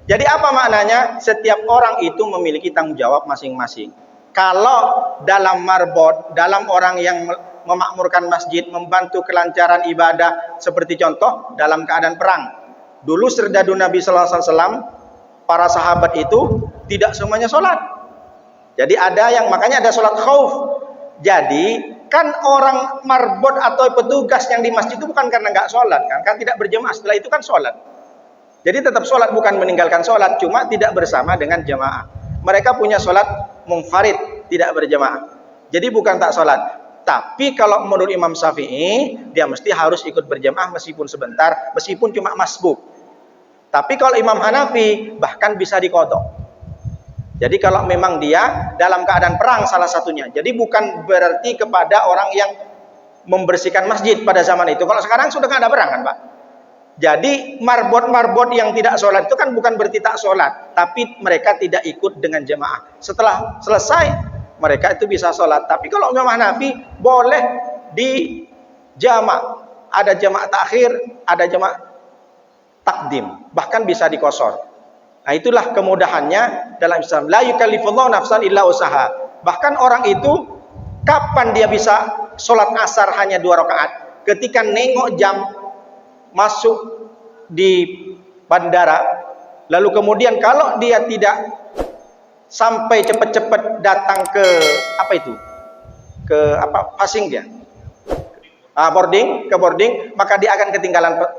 Jadi apa maknanya? Setiap orang itu memiliki tanggung jawab masing-masing. Kalau dalam marbot, dalam orang yang memakmurkan masjid, membantu kelancaran ibadah, seperti contoh dalam keadaan perang. Dulu serdadu Nabi sallallahu alaihi wasallam, para sahabat itu tidak semuanya sholat. Jadi ada yang, makanya ada sholat khauf. Jadi kan orang marbot atau petugas yang di masjid itu bukan karena nggak sholat, kan tidak berjemaah, setelah itu kan sholat. Jadi tetap sholat, bukan meninggalkan sholat, cuma tidak bersama dengan jemaah. Mereka punya sholat munfarid, tidak berjemaah. Jadi bukan tak sholat. Tapi kalau menurut Imam Syafi'i, dia mesti harus ikut berjemaah meskipun sebentar, meskipun cuma masbuk. Tapi kalau Imam Hanafi bahkan bisa diqadha. Jadi kalau memang dia dalam keadaan perang salah satunya. Jadi bukan berarti kepada orang yang membersihkan masjid pada zaman itu. Kalau sekarang sudah nggak ada perang kan Pak. Jadi marbot-marbot yang tidak sholat itu kan bukan berarti tak sholat. Tapi mereka tidak ikut dengan jemaah. Setelah selesai mereka itu bisa sholat. Tapi kalau Imam Hanafi boleh di jama'. Ada jama' takhir, ada jama' takdim. Bahkan bisa dikosor. Nah itulah kemudahannya dalam Islam. La yukallifullahu nafsan illa usaha. Bahkan orang itu kapan dia bisa sholat asar hanya 2 rakaat? Ketika nengok jam masuk di bandara, lalu kemudian kalau dia tidak sampai cepat-cepat datang ke apa itu? Ke apa? Passing dia. Boarding, maka dia akan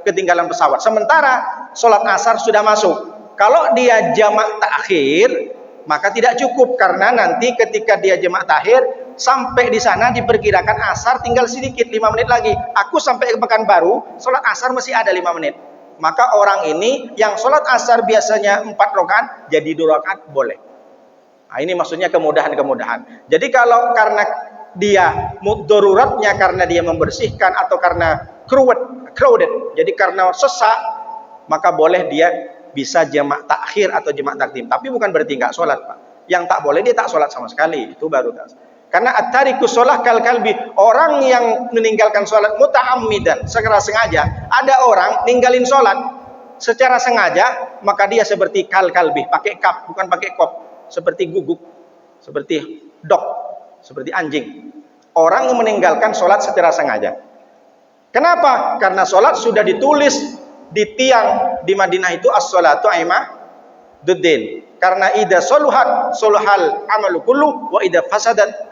ketinggalan pesawat. Sementara sholat asar sudah masuk. Kalau dia jamak takhir, maka tidak cukup karena nanti ketika dia jamak takhir sampai di sana diperkirakan asar tinggal sedikit 5 menit lagi. Aku sampai ke Pekanbaru, sholat asar masih ada 5 menit. Maka orang ini yang sholat asar biasanya 4 rakaat jadi 2 rakaat boleh. Nah, ini maksudnya kemudahan-kemudahan. Jadi kalau karena dia daruratnya, karena dia membersihkan atau karena crowded, jadi karena sesak, maka boleh dia bisa jamak takhir atau jamak takdim. Tapi bukan berarti nggak sholat, Pak. Yang tak boleh dia tak sholat sama sekali. Itu baru tak. Karena at-tariku sholah kal kalbi, orang yang meninggalkan sholat muta'ammidan, secara sengaja. Ada orang ninggalin sholat secara sengaja, maka dia seperti kal kalbi, pakai kap, bukan pakai kop, seperti guguk, seperti dog, seperti anjing. Orang yang meninggalkan sholat secara sengaja. Kenapa? Karena sholat sudah ditulis di tiang di Madinah itu as-sholatu imaduddin. Karena idza soluhat soluhal amalu kullu wa idza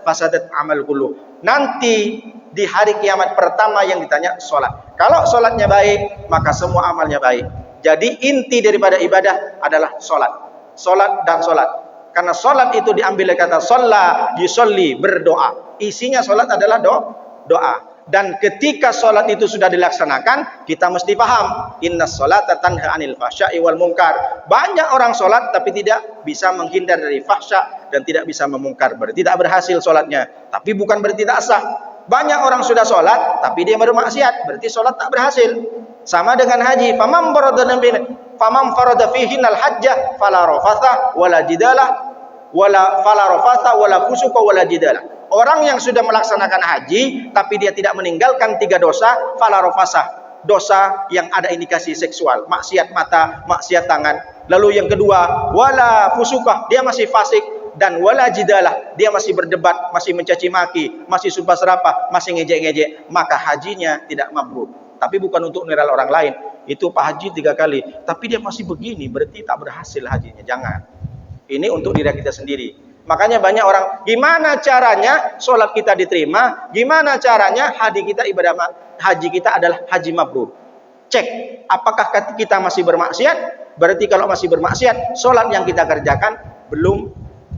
fasadat amal kullu. Nanti di hari kiamat pertama yang ditanya sholat. Kalau sholatnya baik, maka semua amalnya baik. Jadi inti daripada ibadah adalah sholat. Sholat dan sholat. Karena sholat itu diambil dari kata sholla, yusolli, berdoa. Isinya sholat adalah doa. Dan ketika sholat itu sudah dilaksanakan, kita mesti paham, inna sholata tanha anil fahsya'i wal munkar. Banyak orang sholat tapi tidak bisa menghindar dari fahsya dan tidak bisa memungkar, berarti tidak berhasil sholatnya. Tapi bukan berarti tidak sah. Banyak orang sudah sholat tapi dia bermaksiat, berarti sholat tak berhasil. Sama dengan haji, famam farada fihinal hajjah fala rafatha wala jidalah wala fala rafatha wala fusuqa wala jidalah. Orang yang sudah melaksanakan haji tapi dia tidak meninggalkan 3 dosa, fala rafasah, dosa yang ada indikasi seksual, maksiat mata, maksiat tangan. Lalu yang kedua, wala fusukah, dia masih fasik, dan wala jidalah, dia masih berdebat, masih mencaci maki, masih sumpah serapah, masih ngejek-ngejek, maka hajinya tidak mabrur. Tapi bukan untuk niral orang lain. Itu Pak Haji 3 kali, tapi dia masih begini, berarti tak berhasil hajinya. Jangan. Ini untuk diri kita sendiri. Makanya banyak orang, gimana caranya sholat kita diterima, gimana caranya haji kita adalah haji mabrur. Cek, apakah kita masih bermaksiat? Berarti kalau masih bermaksiat, sholat yang kita kerjakan belum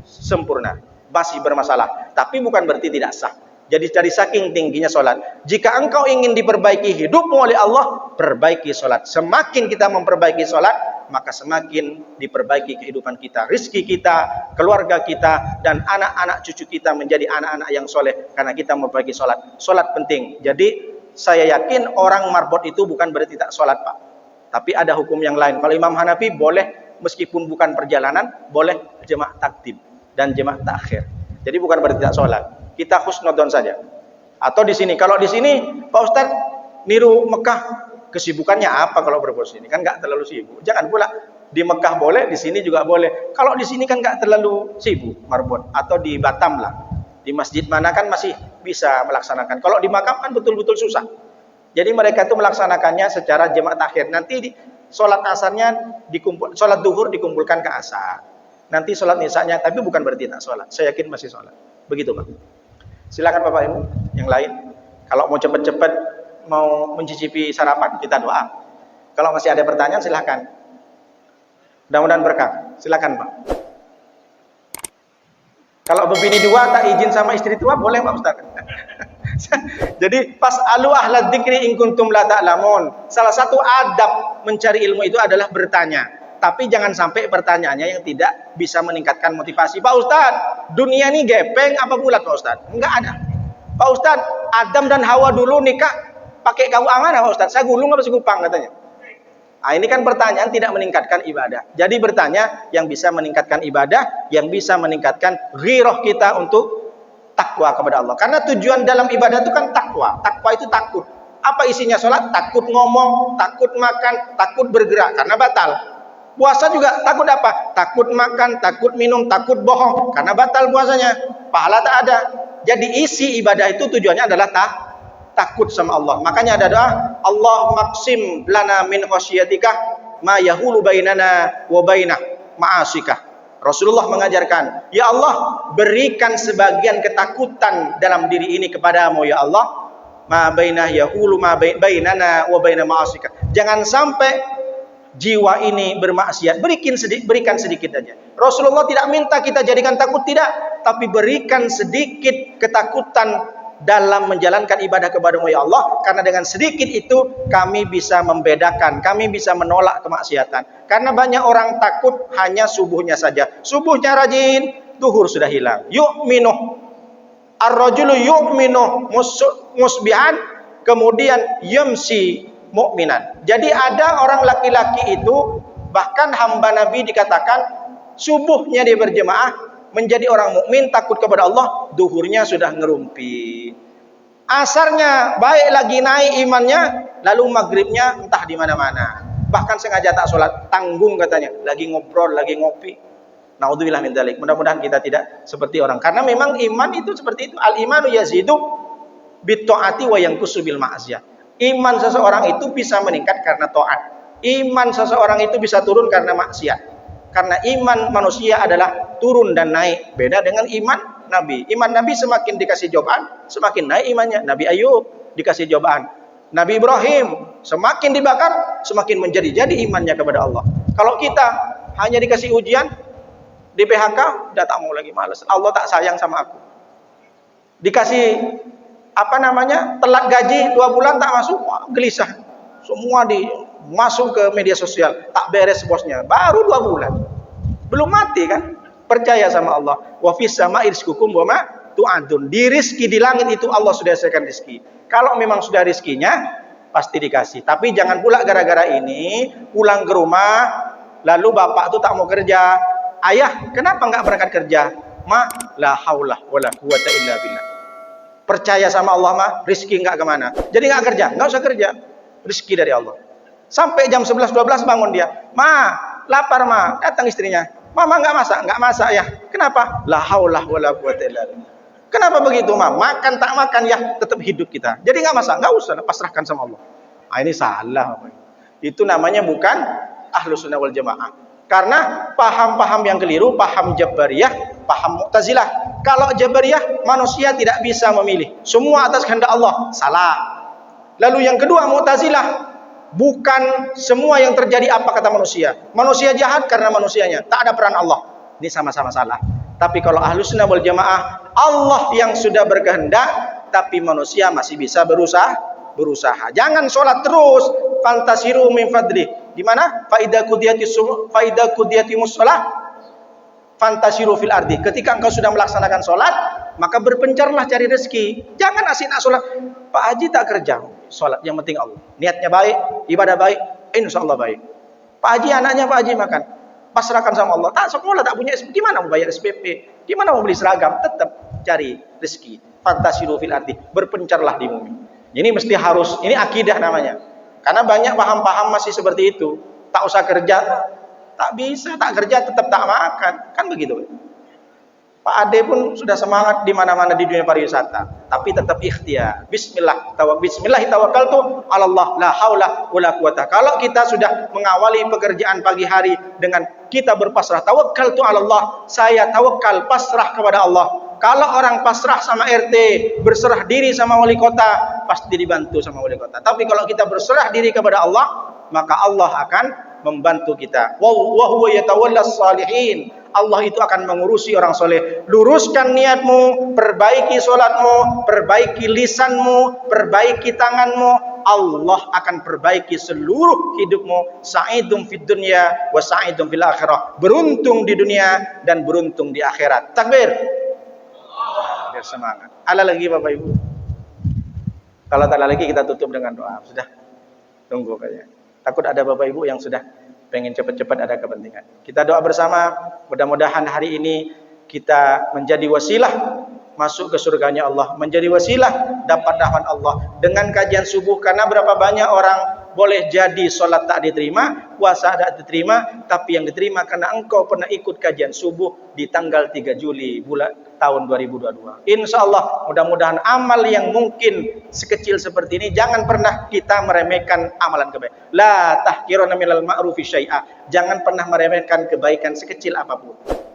sempurna, masih bermasalah. Tapi bukan berarti tidak sah. Jadi dari saking tingginya sholat, jika engkau ingin diperbaiki hidupmu oleh Allah, perbaiki sholat. Semakin kita memperbaiki sholat, maka semakin diperbaiki kehidupan kita, rizki kita, keluarga kita, dan anak-anak cucu kita menjadi anak-anak yang soleh karena kita memperbaiki sholat. Sholat penting. Jadi saya yakin orang marbot itu bukan berarti tak sholat, Pak. Tapi ada hukum yang lain. Kalau Imam Hanafi boleh, meskipun bukan perjalanan, boleh jemaah takdim dan jemaah takhir. Jadi bukan berarti tak sholat. Kita husnudon saja. Atau di sini, kalau di sini Pak Ustadz niru Mekah, kesibukannya apa kalau berbos ini? Kan nggak terlalu sibuk. Jangan pula di Mekah boleh, di sini juga boleh. Kalau di sini kan nggak terlalu sibuk marbot, atau di Batam lah, di masjid mana kan masih bisa melaksanakan. Kalau di makam kan betul-betul susah. Jadi mereka itu melaksanakannya secara jemaah takhir. Nanti sholat asarnya sholat duhur dikumpulkan ke asar. Nanti sholat nisanya, tapi bukan berarti tak sholat. Saya yakin masih sholat. Begitu Pak. Silakan Bapak Ibu yang lain. Kalau mau cepet-cepet mau mencicipi sarapan, kita doa. Kalau masih ada pertanyaan silakan. Mudah-mudahan berkah. Silakan Pak. Kalau bebini 2 tak izin sama istri tua boleh Pak Ustaz. Jadi pas alu ahlad dzikri in kuntum la ta'lamun. Salah satu adab mencari ilmu itu adalah bertanya. Tapi jangan sampai pertanyaannya yang tidak bisa meningkatkan motivasi. Pak Ustaz, dunia ini gepeng apa bulat Pak Ustaz? Enggak ada. Pak Ustaz, Adam dan Hawa dulu nikah pakai KUA mana Pak Ustaz? Saya gulung apa segupang katanya. Nah, ini kan pertanyaan tidak meningkatkan ibadah. Jadi bertanya yang bisa meningkatkan ibadah, yang bisa meningkatkan ghirah kita untuk takwa kepada Allah. Karena tujuan dalam ibadah itu kan takwa. Takwa itu takut. Apa isinya sholat? Takut ngomong, takut makan, takut bergerak karena batal. Puasa juga takut apa? Takut makan, takut minum, takut bohong karena batal puasanya. Pahala tak ada. Jadi isi ibadah itu tujuannya adalah takut sama Allah. Makanya ada doa, Allah maksim lana min khasyiatika ma yahulu bainana wa bainah ma'asikah. Rasulullah mengajarkan, ya Allah, berikan sebagian ketakutan dalam diri ini kepadamu ya Allah. Ma bainah yahulu ma bainana wa bainah ma'asikah. Jangan sampai jiwa ini bermaksiat, berikan sedikit aja. Rasulullah tidak minta kita jadikan takut, tidak, tapi berikan sedikit ketakutan dalam menjalankan ibadah kepada-Mu ya Allah, karena dengan sedikit itu kami bisa membedakan, kami bisa menolak kemaksiatan. Karena banyak orang takut hanya subuhnya saja. Subuhnya rajin, duhur sudah hilang. Yu'minu ar-rajulu yu'minu musbihan, kemudian yumsi mu'minan. Jadi ada orang laki-laki itu, bahkan hamba Nabi dikatakan subuhnya dia berjemaah menjadi orang mukmin takut kepada Allah, duhurnya sudah ngerumpi. Asarnya baik lagi naik imannya, lalu maghribnya entah di mana-mana. Bahkan sengaja tak sholat, tanggung katanya, lagi ngobrol, lagi ngopi. Naudzubillah min dzalik. Mudah-mudahan kita tidak seperti orang. Karena memang iman itu seperti itu. Al-imanu yazidu bit-ta'ati wa yanqusu bil ma'siyah. Iman seseorang itu bisa meningkat karena taat. Iman seseorang itu bisa turun karena maksiat. Karena iman manusia adalah turun dan naik. Beda dengan iman Nabi. Iman Nabi semakin dikasih cobaan, semakin naik imannya. Nabi Ayub dikasih cobaan. Nabi Ibrahim semakin dibakar, semakin menjadi-jadi imannya kepada Allah. Kalau kita hanya dikasih ujian, di PHK, udah tak mau lagi, malas. Allah tak sayang sama aku. Dikasih telat gaji 2 bulan tak masuk, wah, gelisah. Semua masuk ke media sosial, tak beres bosnya. Baru 2 bulan. Belum mati kan? Percaya sama Allah. Wa fis sama'i rizqukum wa ma tu'adun. Di rizki di langit itu Allah sudah siapkan rizki. Kalau memang sudah rizkinya, pasti dikasih. Tapi jangan pula gara-gara ini pulang ke rumah, lalu bapak tuh tak mau kerja. Ayah, kenapa enggak berangkat kerja? Ma, la haula wala quwata illa billah. Percaya sama Allah mah, rizki enggak kemana. Jadi enggak kerja, enggak usah kerja. Rizki dari Allah. Sampai jam 11-12 bangun dia. Ma, lapar ma. Datang istrinya. Mama enggak masak ya. Kenapa? La haula wala quwata illa billah. Kenapa begitu ma? Makan tak makan ya, tetap hidup kita. Jadi enggak masak, enggak usah, pasrahkan sama Allah. Ah, ini salah. Itu namanya bukan Ahlus Sunnah wal Jamaah. Karena paham-paham yang keliru, paham Jabariyah, paham Mu'tazilah. Kalau Jabariyah, manusia tidak bisa memilih. Semua atas kehendak Allah. Salah. Lalu yang kedua, Mu'tazilah, bukan semua yang terjadi apa kata manusia. Manusia jahat karena manusianya. Tak ada peran Allah. Ini sama-sama salah. Tapi kalau Ahlus Sunnah wal Jamaah, Allah yang sudah berkehendak, tapi manusia masih bisa berusaha. Jangan sholat terus, fantasiru min fadli. Di mana? Faida qudiyatimus shalah fantasiru fil ardi. Ketika engkau sudah melaksanakan sholat, maka berpencarlah cari rezeki. Jangan asik nak sholat. Pak Haji tak kerja, sholat yang penting Allah. Niatnya baik, ibadah baik, insya Allah baik. Pak Haji anaknya Pak Haji makan, pasrahkan sama Allah. Tak sekolah, tak punya SPP, gimana mau bayar SPP? Gimana mau beli seragam? Tetap cari rezeki. Fantasiru fil ardi, berpencarlah di bumi. Ini mesti harus, ini akidah namanya. Karena banyak paham-paham masih seperti itu. Tak usah kerja, tak bisa, tak kerja tetap tak makan. Kan begitu. Pak Ade pun sudah semangat di mana-mana di dunia pariwisata, tapi tetap ikhtiar. Bismillah tawakkaltu 'ala Allah, la haula wala quwata. Kalau kita sudah mengawali pekerjaan pagi hari dengan kita berpasrah, tawakkaltu 'ala Allah, saya tawakal, pasrah kepada Allah. Kalau orang pasrah sama RT, berserah diri sama wali kota, pasti dibantu sama wali kota. Tapi kalau kita berserah diri kepada Allah, maka Allah akan membantu kita. Wa huwa yatawallas salihin. Allah itu akan mengurusi orang soleh. Luruskan niatmu, perbaiki solatmu, perbaiki lisanmu, perbaiki tanganmu. Allah akan perbaiki seluruh hidupmu. Sa'idum fid dunya wa sa'idum fil akhirah. Beruntung di dunia dan beruntung di akhirat. Takbir. Biar semangat. Ala lagi Bapak Ibu. Kalau tak ada lagi kita tutup dengan doa. Sudah. Tunggu kayaknya. Takut ada Bapak Ibu yang sudah pengen cepat-cepat ada kepentingan. Kita doa bersama, mudah-mudahan hari ini kita menjadi wasilah masuk ke surganya Allah, menjadi wasilah dapat rahmat Allah dengan kajian subuh. Karena berapa banyak orang boleh jadi solat tak diterima, puasa tak diterima, tapi yang diterima karena engkau pernah ikut kajian subuh di tanggal 3 Juli tahun 2022. Insya Allah mudah-mudahan amal yang mungkin sekecil seperti ini, jangan pernah kita meremehkan amalan kebaikan. La tahqiruna minal ma'rufi syai'a. Jangan pernah meremehkan kebaikan sekecil apapun.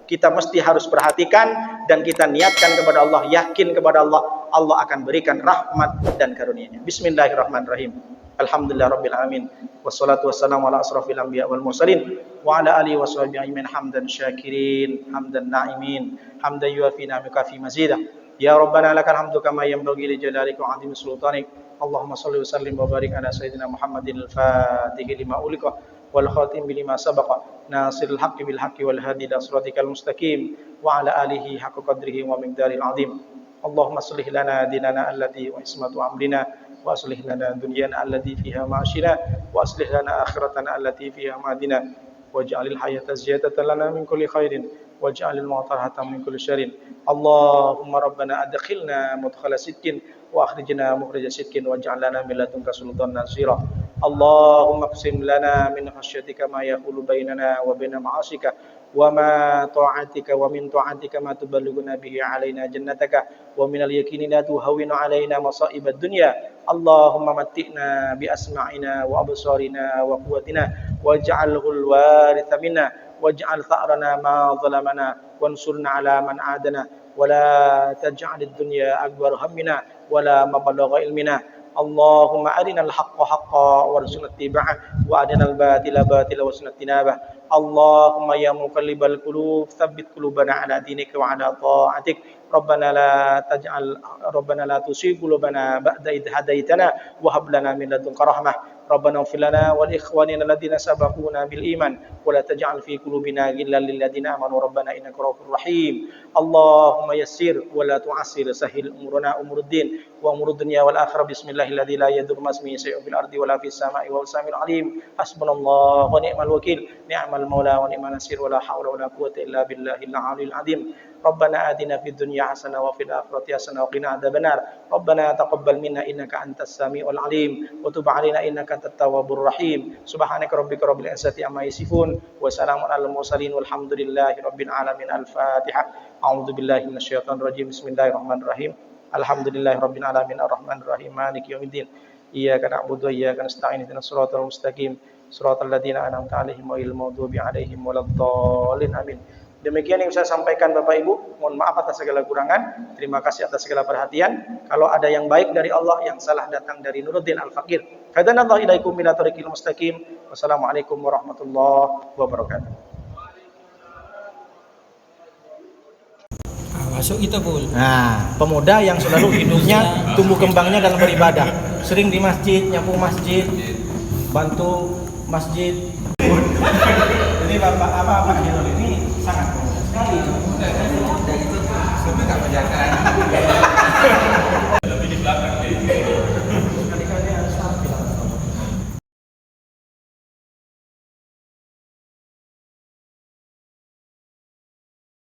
Kita mesti harus perhatikan dan kita niatkan kepada Allah, yakin kepada Allah, Allah akan berikan rahmat dan karunia-Nya. Bismillahirrahmanirrahim. Alhamdulillah rabbil alamin. Wassalatu wassalamu ala asrafil anbiya wal mursalin wa ala alihi washabihi ajmain hamdan syakirin, hamdan na'imin, hamdan yuafi ni'amaka fi mazidah. Ya Rabbana lakal hamdu kama yanbaghi li jalalika wa 'azimi sultanik. Allahumma shalli wa sallim wa barik ala sayyidina Muhammadin al-Fatih lima ulika والخاتم لما سبق ناصر الحق بالحق والهادي إلى صراطك المستقيم وعلى آله حق قدره ومقداره العظيم. اللهم اصلح لنا ديننا الذي هو عصمة أمرنا وأصلح لنا دنيانا التي فيها معاشنا وأصلح لنا آخرتنا التي فيها معادنا واجعل الحياة زيادة لنا من كل خير واجعل الموت راحة من كل شر. اللهم ربنا أدخلنا مدخل صدق وأخرجنا مخرج صدق واجعل لنا من لدنك سلطانا نصيرا. اللهم اقسم لنا من خشيتك ما يحول بيننا وبين معاصيك وما طاعتك ومن طاعتك ما تبلغنا به علينا جنتك ومن اليقين لا تهون علينا مصائب الدنيا. اللهم متئنا بأسماعنا وأبصارنا وقوتنا واجعله الوارث منا واجعل ثأرنا ما ظلمنا وانصرنا على من عادنا ولا تجعل الدنيا أكبر همنا ولا مبلغ علمنا. اللهم أرنا الحق حقا وارزقنا اتباعه وأرنا الباطل باطلا وارزقنا اجتنابه. اللهم يا مقلب القلوب ثبت قلوبنا على دينك وعلى طاعتك. ربنا لا تزغ قلوبنا بعد إذ هديتنا وهب لنا من لدنك رحمة. ربنا اغفر لنا ولإخواننا الذين سبقونا بالإيمان ولا تجعل في قلوبنا غلا للذين آمنوا ربنا إنك رؤوف رحيم. اللهم يسر ولا تعسر سهل أمورنا أمور الدين وأمور الدنيا والآخرة. بسم الله الذي لا يضر مع اسمه شيء في الأرض ولا في السماء وهو السميع العليم. حسبنا الله ونعم الوكيل نعم المولى ونعم النصير ولا حول ولا قوة إلا بالله العلي العظيم. ربنا آتنا في الدنيا حسنة وفي الآخرة حسنة وقنا عذاب النار. ربنا تقبل منا إنك أنت السميع العليم وتب علينا إنك أنت التواب الرحيم. سبحانك ربك رب العزة عما يصفون وسلام على المرسلين والحمد لله رب العالمين. الفاتحة. أعوذ بالله من الشيطان الرجيم. بسم الله الرحمن الرحيم. الحمد لله رب العالمين الرحمن الرحيم مالك يوم الدين إياك نعبد وإياك نستعين اهدنا الصراط المستقيم صراط الذين أنعمت عليهم غيرil maghdubi alaihim waladdallin. Amin. Demikian yang saya sampaikan Bapak Ibu. Mohon maaf atas segala kurangan. Terima kasih atas segala perhatian. Kalau ada yang baik dari Allah, yang salah datang dari Nuruddin Al-Fakir. Hadanallahu ilaikum ila tariqil mustaqim. Wassalamualaikum warahmatullahi wabarakatuh. Masuk itu Bul. Nah, pemuda yang selalu hidupnya tumbuh kembangnya dalam beribadah. Sering di masjid, nyapu masjid, bantu masjid. Ini Bapak Hirul ini sangat pemuda sekali. Muda itu tapi nggak menjaga.